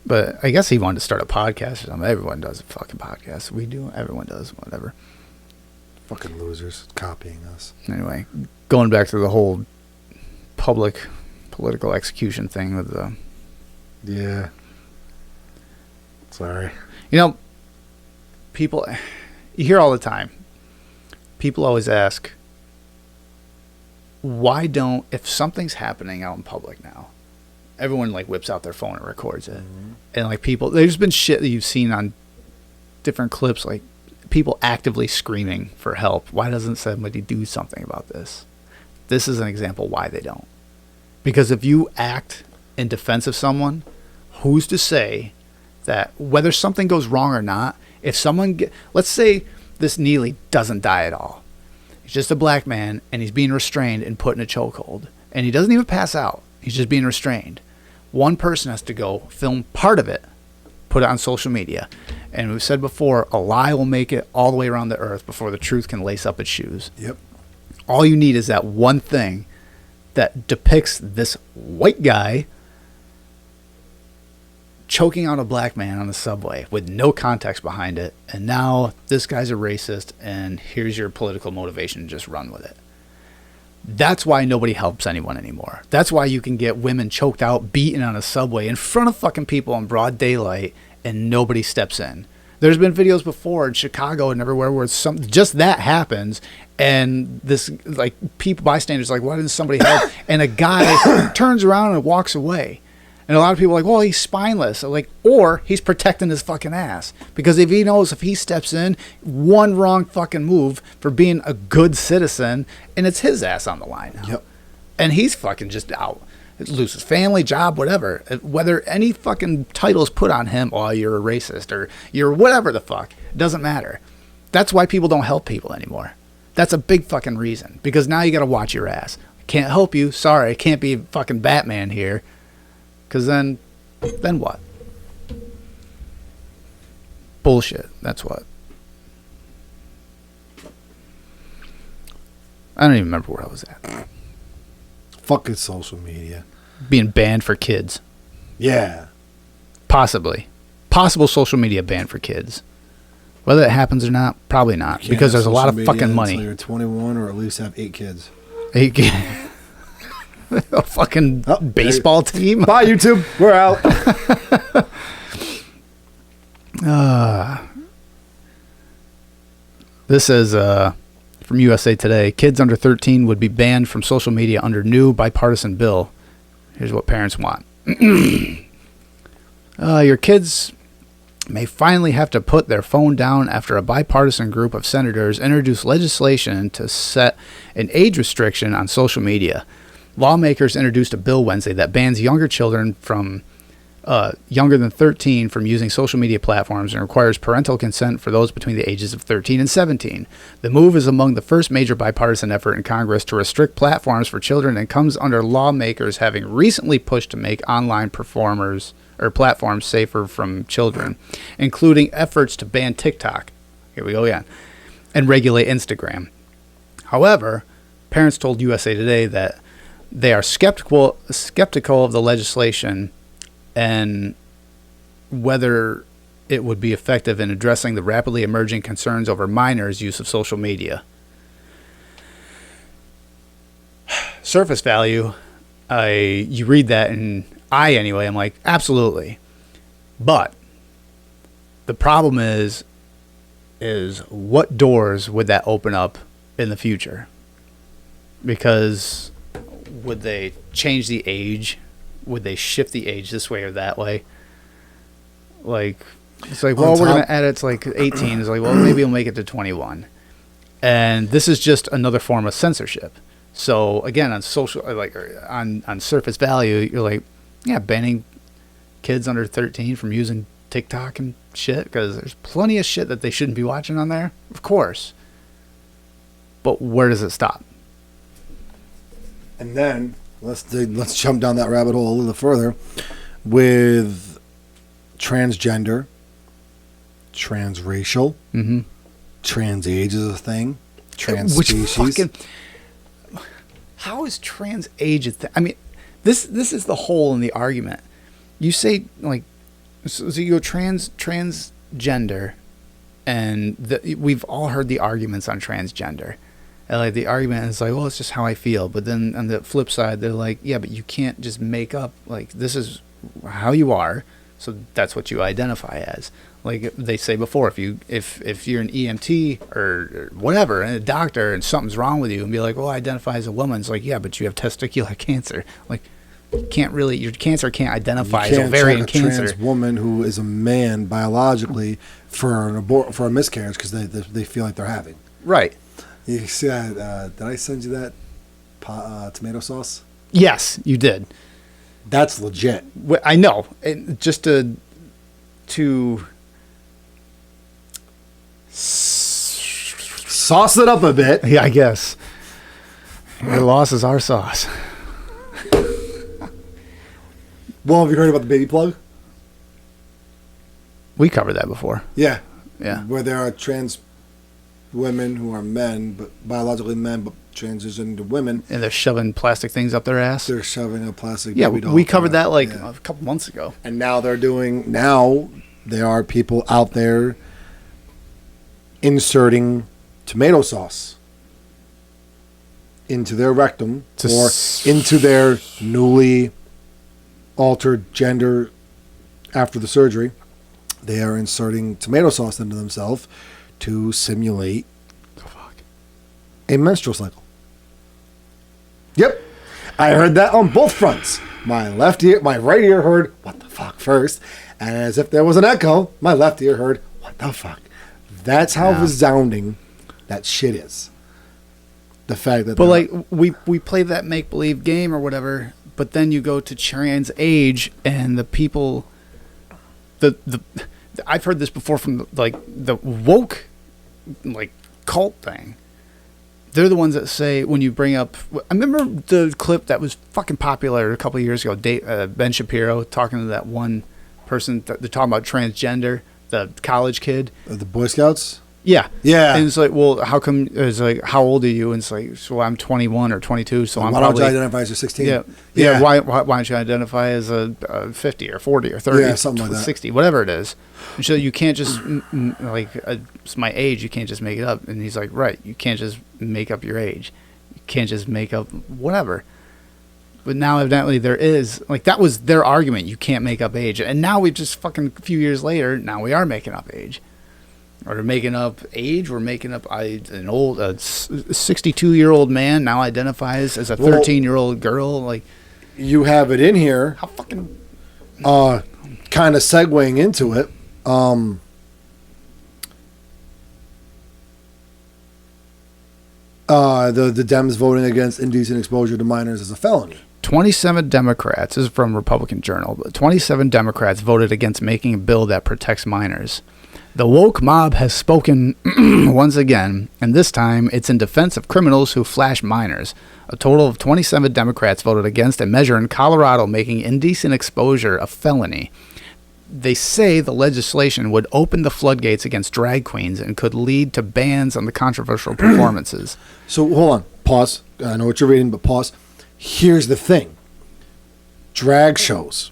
Speaker 2: But I guess he wanted to start a podcast or something. Everyone does a fucking podcast. We do. Everyone does. Whatever.
Speaker 1: Fucking losers copying us.
Speaker 2: Anyway, going back to the whole public political execution thing with the...
Speaker 1: Yeah. Sorry.
Speaker 2: You know, people... You hear all the time. People always ask, why don't... If something's happening out in public now, everyone, like, whips out their phone and records it. Mm-hmm. And, like, people... There's been shit that you've seen on different clips, like, people actively screaming for help. Why doesn't somebody do something about this? This is an example why they don't. Because if you act in defense of someone, who's to say that whether something goes wrong or not, if someone... Let's say this Neely doesn't die at all. He's just a black man, and he's being restrained and put in a chokehold. And he doesn't even pass out. He's just being restrained. One person has to go film part of it, put it on social media. And we've said before, a lie will make it all the way around the earth before the truth can lace up its shoes.
Speaker 1: Yep.
Speaker 2: All you need is that one thing that depicts this white guy choking out a black man on the subway with no context behind it. And now this guy's a racist, and here's your political motivation. Just run with it. That's why nobody helps anyone anymore. That's why you can get women choked out, beaten on a subway in front of fucking people in broad daylight, and nobody steps in. There's been videos before in Chicago and everywhere where just that happens, and this, like, people, bystanders, like, why didn't somebody help? And a guy turns around and walks away. And a lot of people are like, well, he's spineless. Or he's protecting his fucking ass. Because if he knows if he steps in, one wrong fucking move for being a good citizen, and it's his ass on the line now.
Speaker 1: Yep.
Speaker 2: And he's fucking just out. Lose his family, job, whatever. Whether any fucking title is put on him, oh, you're a racist, or you're whatever the fuck, it doesn't matter. That's why people don't help people anymore. That's a big fucking reason. Because now you got to watch your ass. Can't help you. Sorry, I can't be fucking Batman here. Because then what? Bullshit. That's what. I don't even remember where I was at.
Speaker 1: Fucking social media.
Speaker 2: Being banned for kids.
Speaker 1: Yeah.
Speaker 2: Possibly. Possible social media ban for kids. Whether it happens or not, probably not. Because there's a lot of fucking money.
Speaker 1: Until you're 21 or at least have 8 kids.
Speaker 2: 8 kids. A fucking baseball team.
Speaker 1: Bye, YouTube. We're out.
Speaker 2: This is from USA Today. Kids under 13 would be banned from social media under new bipartisan bill. Here's what parents want. Your kids may finally have to put their phone down after a bipartisan group of senators introduced legislation to set an age restriction on social media. Lawmakers introduced a bill Wednesday that bans younger children from younger than 13 from using social media platforms and requires parental consent for those between the ages of 13 and 17. The move is among the first major bipartisan effort in Congress to restrict platforms for children and comes under lawmakers having recently pushed to make online platforms safer from children, including efforts to ban TikTok. Here we go again. And regulate Instagram. However, parents told USA Today that they are skeptical of the legislation and whether it would be effective in addressing the rapidly emerging concerns over minors' use of social media. Surface value, you read that, and I'm like, absolutely. But the problem is what doors would that open up in the future? Because would they change the age? Would they shift the age this way or that way? Like, it's like, well, we're going to add it to like 18. It's like, well, maybe we'll make it to 21. And this is just another form of censorship. So again, on social, like on surface value, you're like, yeah, banning kids under 13 from using TikTok and shit, because there's plenty of shit that they shouldn't be watching on there, of course. But where does it stop?
Speaker 1: And then let's jump down that rabbit hole a little further with transgender, transracial, trans age is a thing, trans species.
Speaker 2: How is trans age a thing? I mean, this is the hole in the argument. You say, like, so you go transgender, and we've all heard the arguments on transgender. And like the argument is like, well, it's just how I feel. But then on the flip side, they're like, yeah, but you can't just make up, like, this is how you are, so that's what you identify as. Like they say before, if you're an EMT or whatever, and a doctor, and something's wrong with you, and be like, well, I identify as a woman. It's like, yeah, but you have testicular cancer. Like, your cancer can't identify as ovarian cancer.
Speaker 1: Trans woman who is a man biologically for a miscarriage because they feel like they're having.
Speaker 2: Right.
Speaker 1: You see that? Did I send you that tomato sauce?
Speaker 2: Yes, you did.
Speaker 1: That's legit.
Speaker 2: I know. Just to
Speaker 1: sauce it up a bit.
Speaker 2: Yeah, I guess. Your loss is our sauce.
Speaker 1: Well, have you heard about the baby plug?
Speaker 2: We covered that before.
Speaker 1: Yeah.
Speaker 2: Yeah.
Speaker 1: Where there are trans women who are men, but biologically men, but transition to women.
Speaker 2: And they're shoving plastic things up their ass.
Speaker 1: They're shoving a plastic
Speaker 2: baby doll. We covered that a couple months ago.
Speaker 1: And now there are people out there inserting tomato sauce into their rectum or into their newly altered gender after the surgery. They are inserting tomato sauce into themselves to simulate a menstrual cycle. Yep. I heard that on both fronts. My right ear heard, what the fuck, first. And as if there was an echo, my left ear heard, what the fuck. That's how resounding that shit is. The fact that...
Speaker 2: But like, we play that make-believe game or whatever, but then you go to trans age and the people... I've heard this before from the woke cult thing. They're the ones that say when you bring up. I remember the clip that was fucking popular a couple of years ago. Ben Shapiro talking to that one person. They're talking about transgender, the college kid,
Speaker 1: the Boy Scouts.
Speaker 2: Yeah.
Speaker 1: Yeah.
Speaker 2: And it's like, well, how come? It's like, how old are you? And it's like, so I'm 21 or 22. So I'm probably.
Speaker 1: Why don't you identify as you're 16?
Speaker 2: Yeah. Yeah. Why don't you identify as a 50 or 40 or 30?
Speaker 1: Yeah, something like that.
Speaker 2: 60, whatever it is. And so you can't just it's my age. You can't just make it up. And he's like, right. You can't just make up your age. You can't just make up whatever. But now evidently there is, that was their argument. You can't make up age. And now we just fucking a few years later, now we are making up age. Or making up age. We're making up a 62-year-old man now identifies as a 13-year-old girl.
Speaker 1: You have it in here.
Speaker 2: How fucking...
Speaker 1: kind of segueing into it. The Dems voting against indecent exposure to minors as a felony.
Speaker 2: 27 Democrats, this is from Republican Journal, but 27 Democrats voted against making a bill that protects minors. The woke mob has spoken once again, and this time it's in defense of criminals who flash minors. A total of 27 Democrats voted against a measure in Colorado making indecent exposure a felony. They say the legislation would open the floodgates against drag queens and could lead to bans on the controversial performances.
Speaker 1: So hold on, pause. I know what you're reading, but pause. Here's the thing. Drag shows.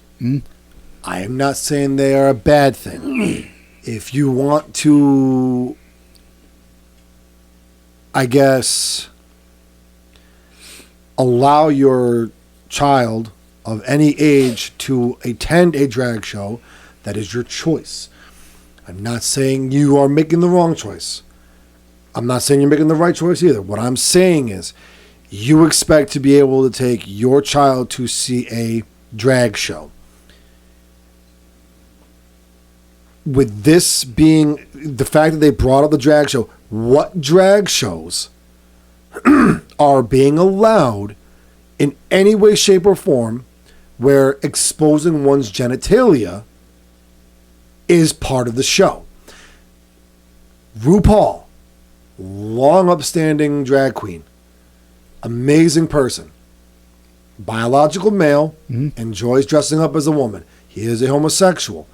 Speaker 1: I am not saying they are a bad thing. If you want to, I guess, allow your child of any age to attend a drag show, that is your choice. I'm not saying you are making the wrong choice. I'm not saying you're making the right choice either. What I'm saying is, You expect to be able to take your child to see a drag show. With this being the fact that they brought up the drag show, what drag shows are being allowed in any way, shape, or form where exposing one's genitalia is part of the show? RuPaul, long upstanding drag queen, amazing person, biological male, enjoys dressing up as a woman. He is a homosexual.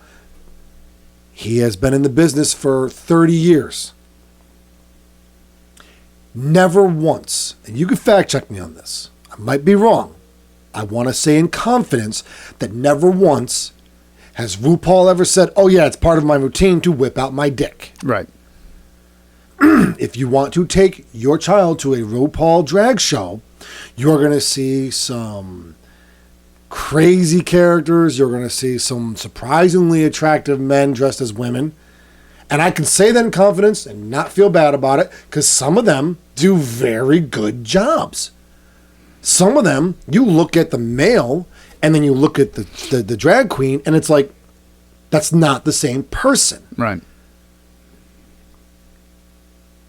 Speaker 1: He has been in the business for 30 years. Never once, and you can fact check me on this, I might be wrong. I want to say in confidence that never once has RuPaul ever said, oh yeah, it's part of my routine to whip out my dick.
Speaker 2: Right.
Speaker 1: If you want to take your child to a RuPaul drag show, you're going to see some crazy characters. You're going to see some surprisingly attractive men dressed as women. And I can say that in confidence and not feel bad about it because some of them do very good jobs. Some of them, you look at the male and then you look at the drag queen and it's like, that's not the same person.
Speaker 2: Right.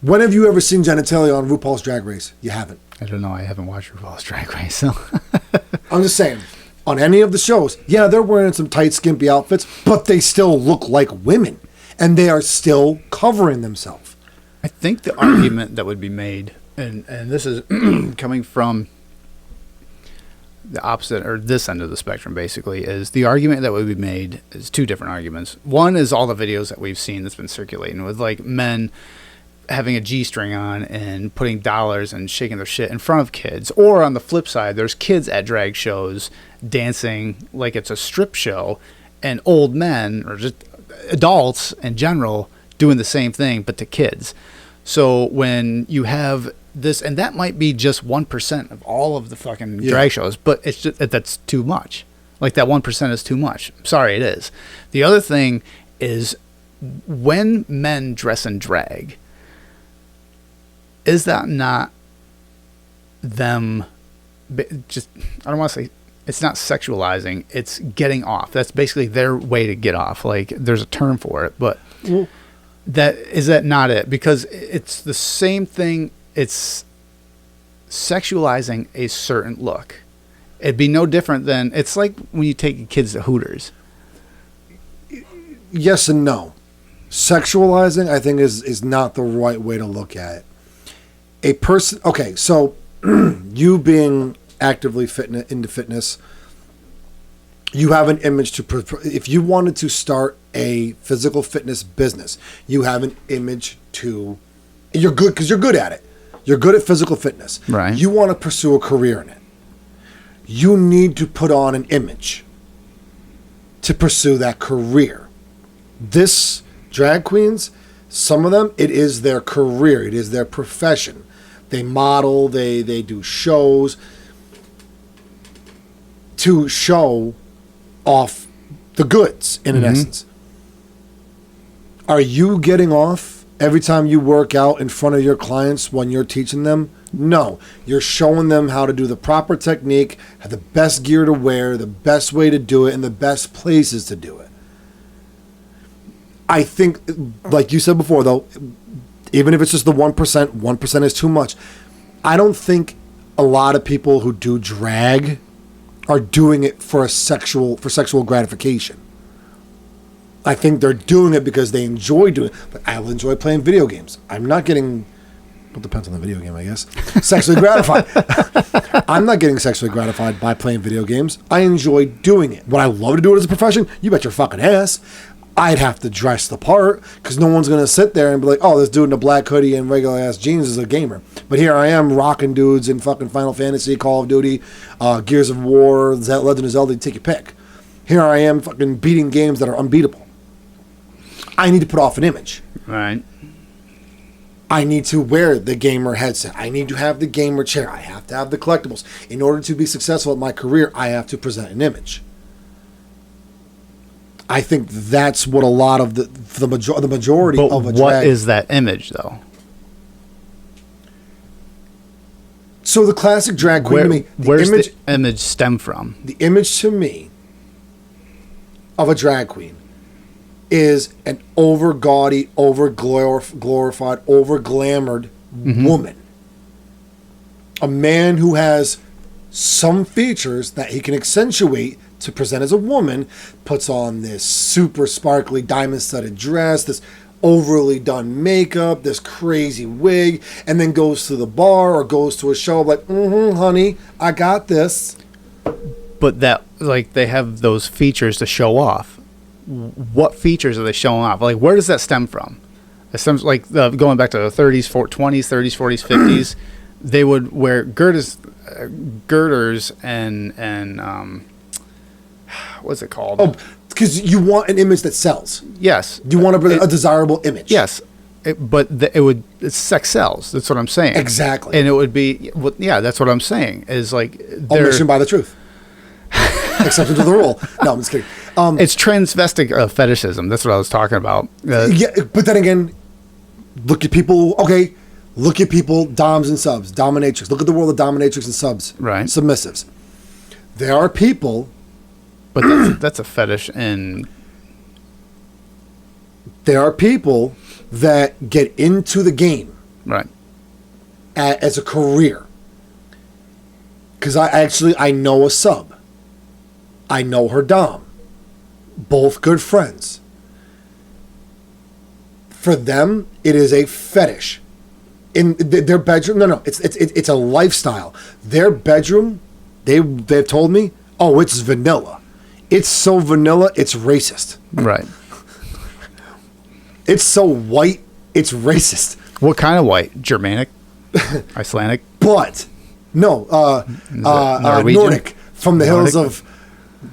Speaker 1: When have you ever seen genitalia on RuPaul's Drag Race? You haven't.
Speaker 2: I don't know. I haven't watched RuPaul's Drag Race, so.
Speaker 1: I'm just saying, on any of the shows, yeah, they're wearing some tight, skimpy outfits, but they still look like women, and they are still covering themselves.
Speaker 2: I think the argument that would be made, and this is coming from the opposite, or this end of the spectrum, basically, is the argument that would be made is two different arguments. One is all the videos that we've seen that's been circulating with, like, men having a G-string on and putting dollars and shaking their shit in front of kids. Or on the flip side, there's kids at drag shows dancing like it's a strip show, and old men, or just adults in general, doing the same thing, but to kids. So when you have this, and that might be just 1% of all of the fucking drag shows, but it's just, that's too much. Like, that 1% is too much. Sorry, it is. The other thing is, when men dress in drag, is that not them just, I don't want to say, it's not sexualizing, it's getting off. That's basically their way to get off. Like, there's a term for it, but that not it? Because it's the same thing. It's sexualizing a certain look. It'd be no different than, it's like when you take kids to Hooters.
Speaker 1: Yes and no. Sexualizing, I think, is not the right way to look at it. A person, okay, so you being actively into fitness, you have an image if you wanted to start a physical fitness business, you have an image you're good because you're good at it. You're good at physical fitness.
Speaker 2: Right.
Speaker 1: You want to pursue a career in it. You need to put on an image to pursue that career. This drag queens, some of them, it is their career. It is their profession. They model, they do shows to show off the goods, in essence. Are you getting off every time you work out in front of your clients when you're teaching them? No. You're showing them how to do the proper technique, have the best gear to wear, the best way to do it, and the best places to do it. I think, like you said before, though, even if it's just the 1% is too much. I don't think a lot of people who do drag are doing it for sexual gratification. I think they're doing it because they enjoy doing it. But I'll enjoy playing video games. I'm not getting, well, depends on the video game, I guess, sexually gratified. I'm not getting sexually gratified by playing video games. I enjoy doing it. Would I love to do it as a profession? You bet your fucking ass. I'd have to dress the part because no one's going to sit there and be like, oh, this dude in a black hoodie and regular ass jeans is a gamer. But here I am rocking dudes in fucking Final Fantasy, Call of Duty, Gears of War, Legend of Zelda, take your pick. Here I am fucking beating games that are unbeatable. I need to put off an image.
Speaker 2: Right.
Speaker 1: I need to wear the gamer headset. I need to have the gamer chair. I have to have the collectibles. In order to be successful at my career, I have to present an image. I think that's what a lot of the majority of a drag.
Speaker 2: What is that image, though?
Speaker 1: So the classic drag queen to me,
Speaker 2: Where's the image stem from?
Speaker 1: the image to me of a drag queen is an over gaudy, over glorified, over glamored woman. A man who has some features that he can accentuate to present as a woman, puts on this super sparkly diamond studded dress, this overly done makeup, this crazy wig, and then goes to the bar or goes to a show like, honey, I got this.
Speaker 2: But that, like, they have those features to show off. What features are they showing off? Like, where does that stem from? It stems, like, going back to the 30s, 20s, 30s, 40s, 50s. They would wear girders and what's it called?
Speaker 1: Oh, because you want an image that sells.
Speaker 2: Yes.
Speaker 1: You want a desirable image.
Speaker 2: Yes. It's sex sells. That's what I'm saying.
Speaker 1: Exactly.
Speaker 2: And it would be, well, yeah, that's what I'm saying. Is like
Speaker 1: omission by the truth. Exception to the rule. No, I'm just kidding.
Speaker 2: It's transvestic fetishism. That's what I was talking about.
Speaker 1: Yeah, but then again, look at people. Okay, look at people. Doms and subs, dominatrix. Look at the world of dominatrix and subs.
Speaker 2: Right.
Speaker 1: Submissives. There are people.
Speaker 2: But that's a fetish, and
Speaker 1: there are people that get into the game,
Speaker 2: right,
Speaker 1: as a career. Because I know a sub. I know her dom. Both good friends. For them, it is a fetish. In their bedroom, no, it's a lifestyle. Their bedroom, they've told me, oh, it's vanilla. It's so vanilla, it's racist.
Speaker 2: Right.
Speaker 1: It's so white, it's racist.
Speaker 2: What kind of white? Germanic? Icelandic?
Speaker 1: But, no, Nordic. From the hills of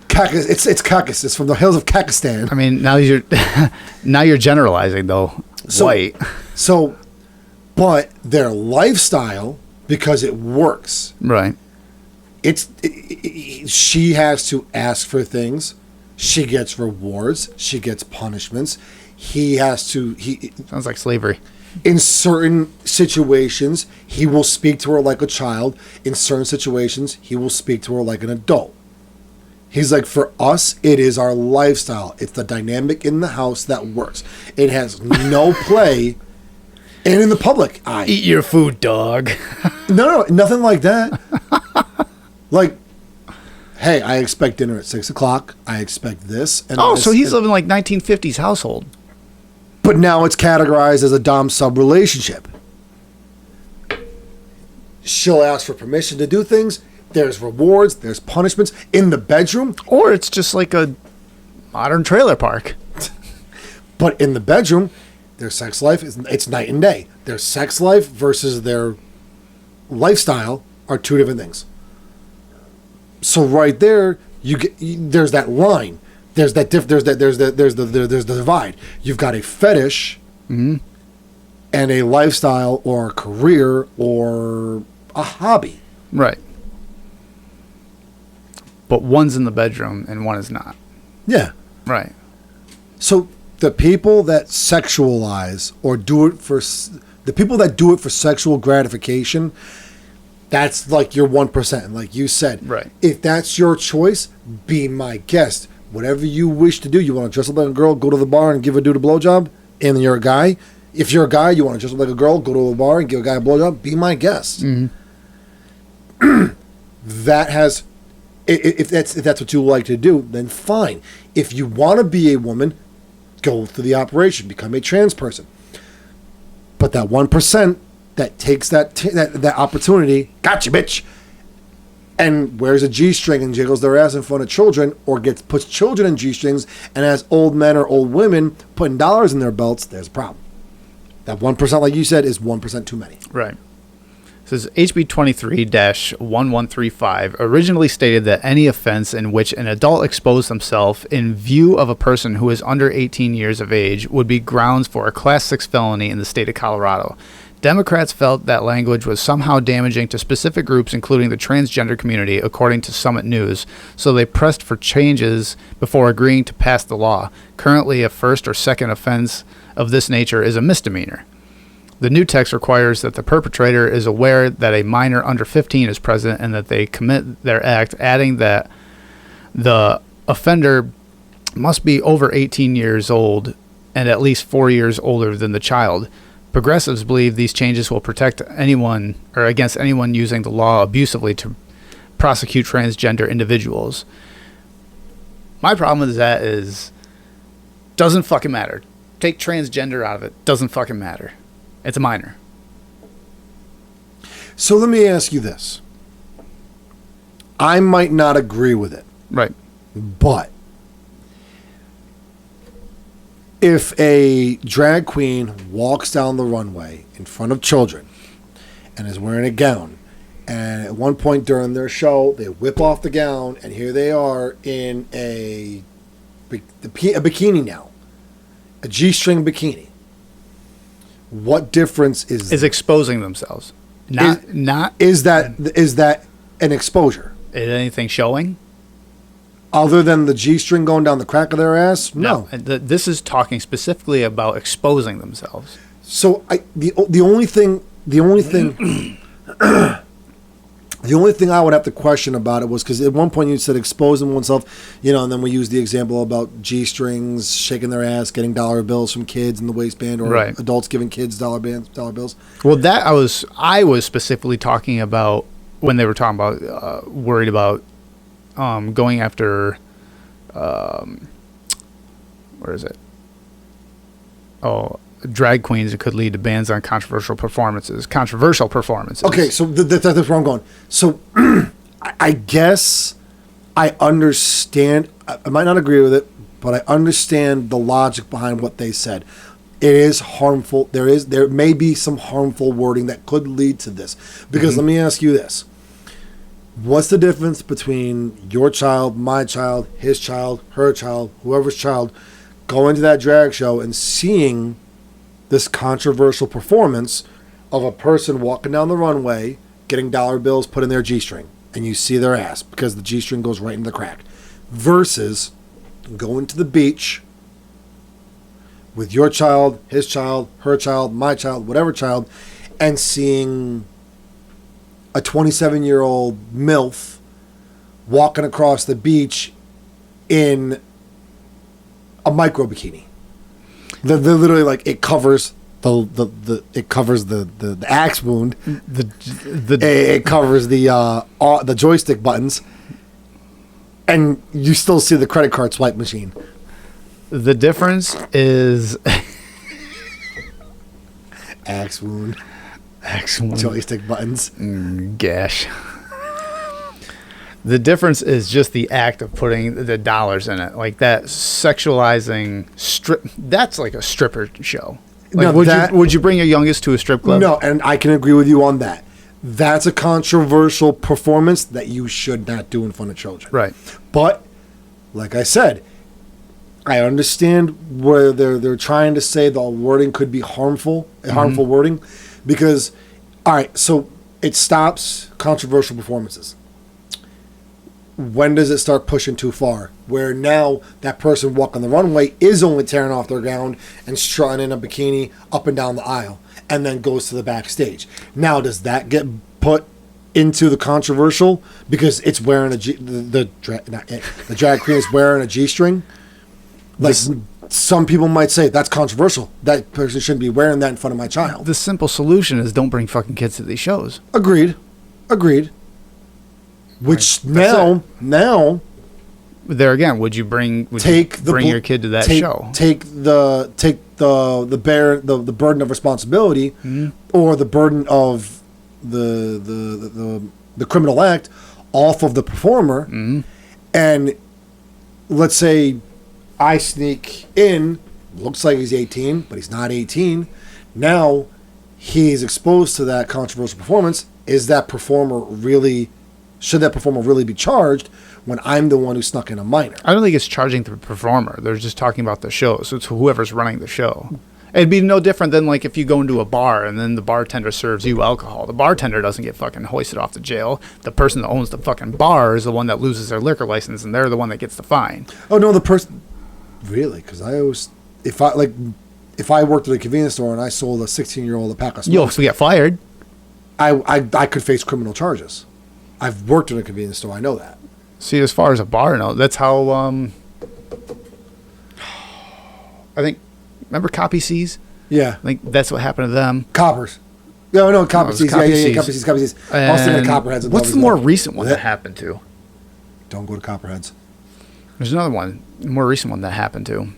Speaker 1: Caucasus. It's Caucasus. It's from the hills of Kakistan.
Speaker 2: I mean, now you're generalizing, though. White.
Speaker 1: So, but their lifestyle, because it works.
Speaker 2: Right.
Speaker 1: She has to ask for things. She gets rewards. She gets punishments.
Speaker 2: Sounds like slavery.
Speaker 1: In certain situations, he will speak to her like a child. In certain situations, he will speak to her like an adult. He's like, for us, it is our lifestyle. It's the dynamic in the house that works. It has no play. And in the public eye.
Speaker 2: Eat your food, dog.
Speaker 1: No, nothing like that. Like, hey, I expect dinner at 6 o'clock. I expect this. And
Speaker 2: so he's living like 1950s household.
Speaker 1: But now it's categorized as a dom-sub relationship. She'll ask for permission to do things. There's rewards. There's punishments in the bedroom.
Speaker 2: Or it's just like a modern trailer park.
Speaker 1: But in the bedroom, their sex life, it's night and day. Their sex life versus their lifestyle are two different things. So right there, there's that line. There's that there's the divide. You've got a fetish, and a lifestyle or a career or a hobby.
Speaker 2: Right. But one's in the bedroom and one is not.
Speaker 1: Yeah.
Speaker 2: Right.
Speaker 1: So the people that sexualize or do it for sexual gratification, that's like your 1%. And like you said,
Speaker 2: right.
Speaker 1: If that's your choice, be my guest. Whatever you wish to do. You want to dress up like a girl, go to the bar and give a dude a blowjob, and you're a guy. If you're a guy, you want to dress up like a girl, go to a bar and give a guy a blowjob, be my guest. Mm-hmm. That has, if that's what you like to do, then fine. If you want to be a woman, go through the operation, become a trans person. But that 1% that takes that opportunity, gotcha, bitch, and wears a G-string and jiggles their ass in front of children, or puts children in G-strings and has old men or old women putting dollars in their belts, there's a problem. That 1%, like you said, is 1% too many.
Speaker 2: Right. It says HB 23-1135 originally stated that any offense in which an adult exposed himself in view of a person who is under 18 years of age would be grounds for a Class 6 felony in the state of Colorado. Democrats felt that language was somehow damaging to specific groups, including the transgender community, according to Summit News, so they pressed for changes before agreeing to pass the law. Currently, a first or second offense of this nature is a misdemeanor. The new text requires that the perpetrator is aware that a minor under 15 is present and that they commit their act, adding that the offender must be over 18 years old and at least 4 years older than the child. Progressives believe these changes will protect anyone or against anyone using the law abusively to prosecute transgender individuals. My problem with that is doesn't fucking matter. Take transgender out of it. Doesn't fucking matter. It's a minor.
Speaker 1: So let me ask you this. I might not agree with it.
Speaker 2: Right.
Speaker 1: But if a drag queen walks down the runway in front of children and is wearing a gown, and at one point during their show, they whip off the gown, and here they are in a bikini now, a G-string bikini. What difference is
Speaker 2: exposing themselves?
Speaker 1: Is that an exposure?
Speaker 2: Is anything showing?
Speaker 1: Other than the G-string going down the crack of their ass? No.
Speaker 2: This is talking specifically about exposing themselves.
Speaker 1: So the only thing the only thing I would have to question about it was because at one point you said exposing oneself, and then we used the example about G-strings shaking their ass, getting dollar bills from kids in the waistband, or adults giving kids dollar bills.
Speaker 2: Well, that I was specifically talking about when they were talking about worried about going after where is it? Drag queens. It could lead to bans on controversial performances. Okay, so
Speaker 1: that's where I'm going. So I guess I understand. I might not agree with it, but I understand the logic behind what they said. It is harmful. There may be some harmful wording that could lead to this. Because let me ask you this. What's the difference between your child, my child, his child, her child, whoever's child, going to that drag show and seeing this controversial performance of a person walking down the runway, getting dollar bills put in their G-string, and you see their ass because the G-string goes right in the crack, versus going to the beach with your child, his child, her child, my child, whatever child, and seeing a 27-year-old MILF walking across the beach in a micro bikini. They're literally like it covers the axe wound. It covers the joystick buttons, and you still see the credit card swipe machine.
Speaker 2: The difference is
Speaker 1: axe wound, joystick buttons,
Speaker 2: gash. The difference is just the act of putting the dollars in it, like that sexualizing strip. That's like a stripper show. Like, would you bring your youngest to a strip club?
Speaker 1: No, and I can agree with you on that. That's a controversial performance that you should not do in front of children.
Speaker 2: Right.
Speaker 1: But like I said, I understand where they're trying to say the wording could be harmful wording, because all right, so it stops controversial performances. When does it start pushing too far? Where now that person walking the runway is only tearing off their gown and strutting in a bikini up and down the aisle, and then goes to the backstage. Now, does that get put into the controversial because it's wearing the drag queen is wearing a G-string? Like some people might say that's controversial. That person shouldn't be wearing that in front of my child.
Speaker 2: The simple solution is don't bring fucking kids to these shows.
Speaker 1: Agreed. Which right. now
Speaker 2: there again, would you bring your kid to that show? Take
Speaker 1: the burden of responsibility, or the burden of the criminal act off of the performer, and let's say I sneak in, looks like he's 18, but he's not 18. Now he's exposed to that controversial performance. Should that performer really be charged when I'm the one who snuck in a minor?
Speaker 2: I don't think it's charging the performer. They're just talking about the show. So it's whoever's running the show. It'd be no different than like if you go into a bar and then the bartender serves you alcohol. The bartender doesn't get fucking hoisted off to jail. The person that owns the fucking bar is the one that loses their liquor license, and they're the one that gets the fine.
Speaker 1: Oh no, the person really? Because if if I worked at a convenience store and I sold a 16-year-old a pack of
Speaker 2: You'll
Speaker 1: smokes,
Speaker 2: get fired.
Speaker 1: I could face criminal charges. I've worked in a convenience store. I know that.
Speaker 2: See, as far as a bar, no, that's how. I think. Remember Copy C's?
Speaker 1: Yeah.
Speaker 2: I think that's what happened to them.
Speaker 1: Coppers. No, Copper C's.
Speaker 2: Copy
Speaker 1: Yeah,
Speaker 2: C's.
Speaker 1: Copper C's, Copper C's. I was thinking of
Speaker 2: And
Speaker 1: Copperheads. And
Speaker 2: what's the
Speaker 1: Lovers
Speaker 2: more
Speaker 1: Left.
Speaker 2: recent one that happened to?
Speaker 1: Don't go to Copperheads.
Speaker 2: There's another one, more recent one that happened to.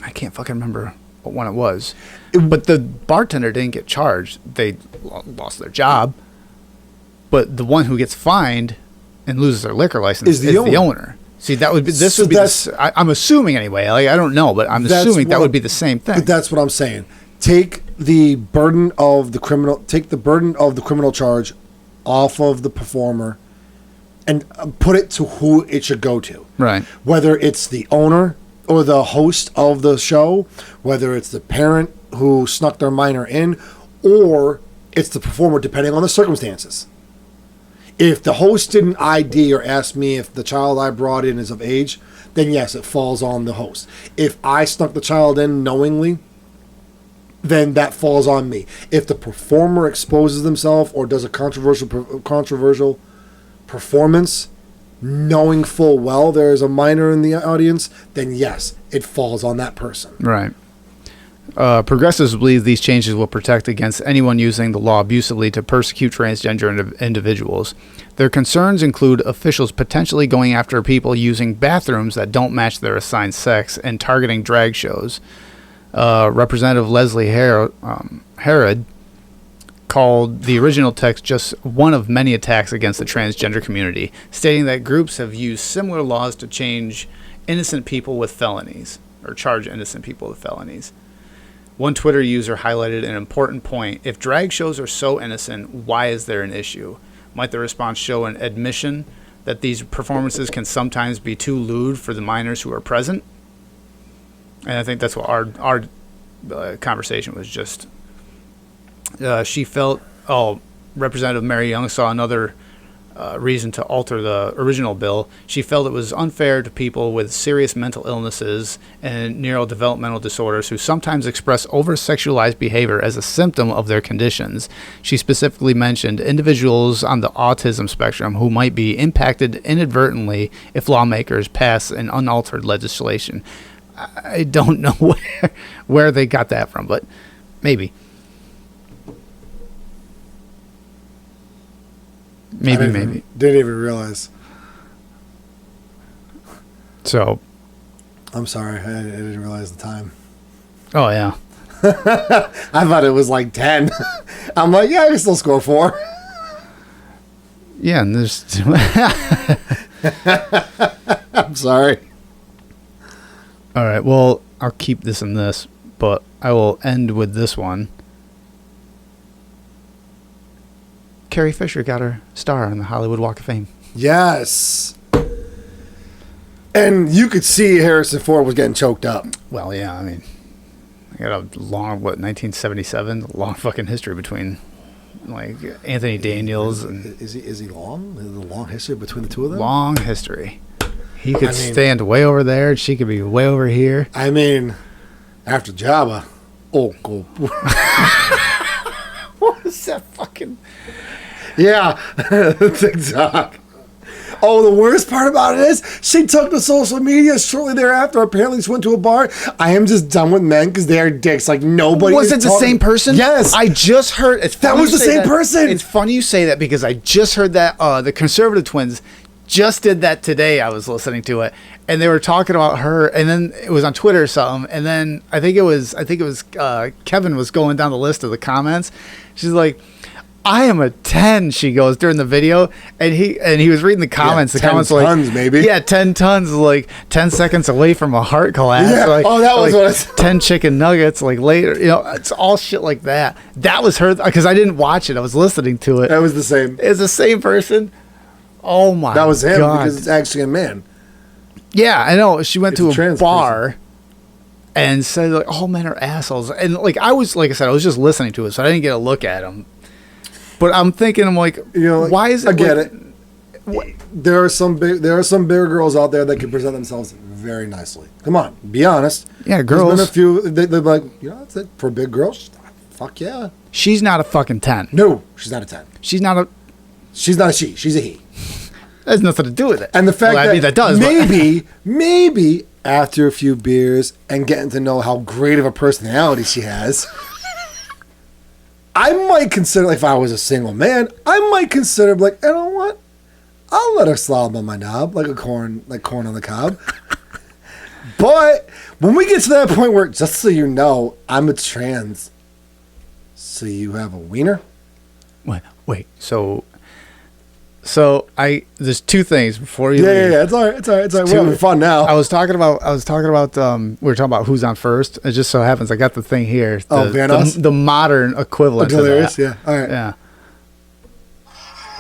Speaker 2: I can't fucking remember what one it was. But the bartender didn't get charged. They lost their job. But the one who gets fined and loses their liquor license is the owner. See, that would be this
Speaker 1: So
Speaker 2: would be. I'm assuming anyway. Like, I don't know, but I'm assuming that would be the same thing.
Speaker 1: But that's what I'm saying. Take the burden of the criminal charge off of the performer and put it to who it should go to.
Speaker 2: Right.
Speaker 1: Whether it's the owner or the host of the show, whether it's the parent who snuck their minor in, or it's the performer, depending on the circumstances. If the host didn't ID or ask me if the child I brought in is of age, then yes, it falls on the host. If I snuck the child in knowingly, then that falls on me. If the performer exposes themselves or does a controversial performance, knowing full well there is a minor in the audience, then yes, it falls on that person.
Speaker 2: Right. Progressives believe these changes will protect against anyone using the law abusively to persecute transgender individuals. Their concerns include officials potentially going after people using bathrooms that don't match their assigned sex and targeting drag shows. Representative Leslie Herod called the original text just one of many attacks against the transgender community, stating that groups have used similar laws to change innocent people with felonies, or charge innocent people with felonies. One Twitter user highlighted an important point. If drag shows are so innocent, why is there an issue? Might the response show an admission that these performances can sometimes be too lewd for the minors who are present? And I think that's what our conversation was just. She felt, Representative Mary Young saw another reason to alter the original bill. She felt it was unfair to people with serious mental illnesses and neurodevelopmental disorders who sometimes express over-sexualized behavior as a symptom of their conditions. She specifically mentioned individuals on the autism spectrum who might be impacted inadvertently if lawmakers pass an unaltered legislation. I don't know where they got that from, but maybe. Maybe.
Speaker 1: Didn't even realize.
Speaker 2: So.
Speaker 1: I'm sorry. I didn't realize the time.
Speaker 2: Oh, yeah.
Speaker 1: I thought it was like 10. I'm like, yeah, I can still score 4.
Speaker 2: Yeah, and there's...
Speaker 1: I'm sorry.
Speaker 2: All right, well, I'll keep this in this, but I will end with this one. Carrie Fisher got her star on the Hollywood Walk of Fame.
Speaker 1: Yes. And you could see Harrison Ford was getting choked up.
Speaker 2: Well, yeah, I mean, I got a long, 1977? Long fucking history between, like, Anthony Daniels. And
Speaker 1: Is he long? Is there a long history between the two of them?
Speaker 2: long history. He could stand way over there, and she could be way over here.
Speaker 1: I mean, after Jabba. Oh, cool.
Speaker 2: What is that fucking...
Speaker 1: Yeah, TikTok. Oh, the worst part about it is she took to social media shortly thereafter. Apparently, she went to a bar. I am just done with men because they are dicks. Like, nobody
Speaker 2: Was it the same person?
Speaker 1: Yes.
Speaker 2: I just heard...
Speaker 1: That was the same person.
Speaker 2: It's funny you say that because I just heard that the Conservative Twins just did that today. I was listening to it, and they were talking about her, and then it was on Twitter or something, and then I think it was Kevin was going down the list of the comments. She's like, I am a 10, she goes during the video, and he was reading the comments.
Speaker 1: Yeah,
Speaker 2: the comments
Speaker 1: 10
Speaker 2: like,
Speaker 1: tons, maybe.
Speaker 2: Yeah, 10 tons, like 10 seconds away from a heart collapse.
Speaker 1: Yeah.
Speaker 2: Like,
Speaker 1: Oh, that was
Speaker 2: like
Speaker 1: what I said.
Speaker 2: 10 chicken nuggets, like later, it's all shit like that. That was her, because I didn't watch it. I was listening to it.
Speaker 1: That was the same.
Speaker 2: It's the same person. Oh my God.
Speaker 1: That was him because it's actually a man.
Speaker 2: Yeah, I know. She went
Speaker 1: It's
Speaker 2: to
Speaker 1: a
Speaker 2: a
Speaker 1: trans
Speaker 2: bar and said, like, all men are assholes. And, like I said, I was just listening to it, so I didn't get a look at him. But I'm thinking, I'm like, why is it?
Speaker 1: I get it. There are some bigger girls out there that can present themselves very nicely. Come on, be honest.
Speaker 2: Yeah,
Speaker 1: There's
Speaker 2: girls.
Speaker 1: been a few. They're like, that's it for big girls. Fuck yeah.
Speaker 2: She's not a fucking 10.
Speaker 1: No, she's not a 10.
Speaker 2: She's not a.
Speaker 1: She's not a she. She's a he.
Speaker 2: That has nothing to do with it.
Speaker 1: And the fact
Speaker 2: Well, I mean, that does.
Speaker 1: maybe after a few beers and getting to know how great of a personality she has, I might consider, like, if I was a single man, I might consider, like, you know what? I'll let her slob on my knob like corn on the cob. But when we get to that point where, just so you know, I'm a trans, so you have a wiener?
Speaker 2: Wait. So there's two things before you.
Speaker 1: Yeah. It's all right. We're having fun now.
Speaker 2: I was talking about. We were talking about who's on first. It just so happens I got the thing here. The modern equivalent.
Speaker 1: Delirious.
Speaker 2: To that.
Speaker 1: Yeah. All right.
Speaker 2: Yeah.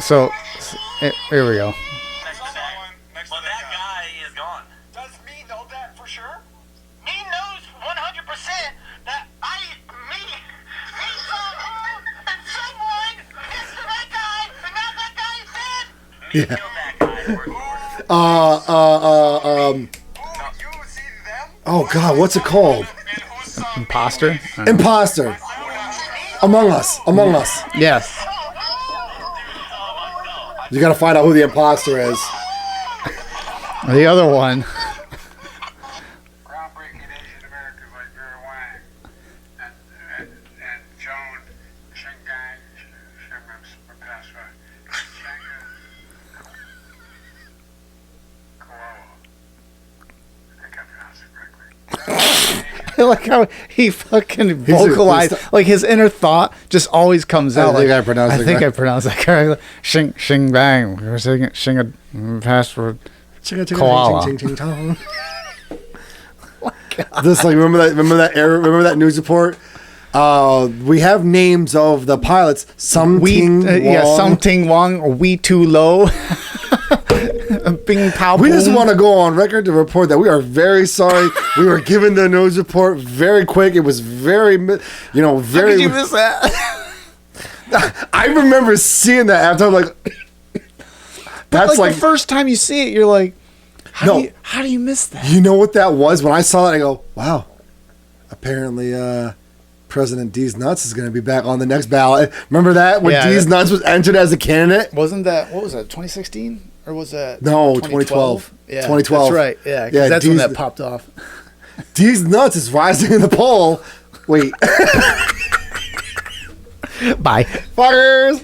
Speaker 2: So here we go.
Speaker 4: Well, that guy is gone. Does me know that for sure? Me knows 100% that me saw her and someone next to that guy, and now that guy is dead. Me killed that guy. You see them?
Speaker 1: Oh God, what's it called?
Speaker 2: Imposter.
Speaker 1: Imposter. Among Us.
Speaker 2: Yes.
Speaker 1: You got to find out who the imposter is.
Speaker 2: The other one.
Speaker 4: Groundbreaking Asian Americans like Vera Wang and Joan Shingang Shimapaswa Shanga Koala. I think I pronounced it correctly.
Speaker 2: I like how he fucking vocalized, like his inner thought just always comes out.
Speaker 1: I think I pronounced it
Speaker 2: I pronounced that correctly. Shing bang. We're singing a password. Koala.
Speaker 1: This, like, remember that news report? We have names of the pilots. Something Wong.
Speaker 2: Something Wong or We Too Low. Bing Pow.
Speaker 1: We just want to go on record to report that we are very sorry. We were given the news report very quick. It was very, very.
Speaker 2: How could you miss that?
Speaker 1: I remember seeing that after. I'm like, that's
Speaker 2: like the first time you see it, you're like, how do you miss that?
Speaker 1: You know what that was? When I saw it, I go, wow. Apparently, President D's Nuts is going to be back on the next ballot. Remember that? When D's Nuts was entered as a candidate?
Speaker 2: Wasn't that, what was that, 2016? Or was that
Speaker 1: No, 2012.
Speaker 2: Yeah,
Speaker 1: 2012.
Speaker 2: That's right. Yeah, because that's when that popped off.
Speaker 1: D's Nuts is rising in the poll. Wait.
Speaker 2: Bye.
Speaker 1: Fuckers.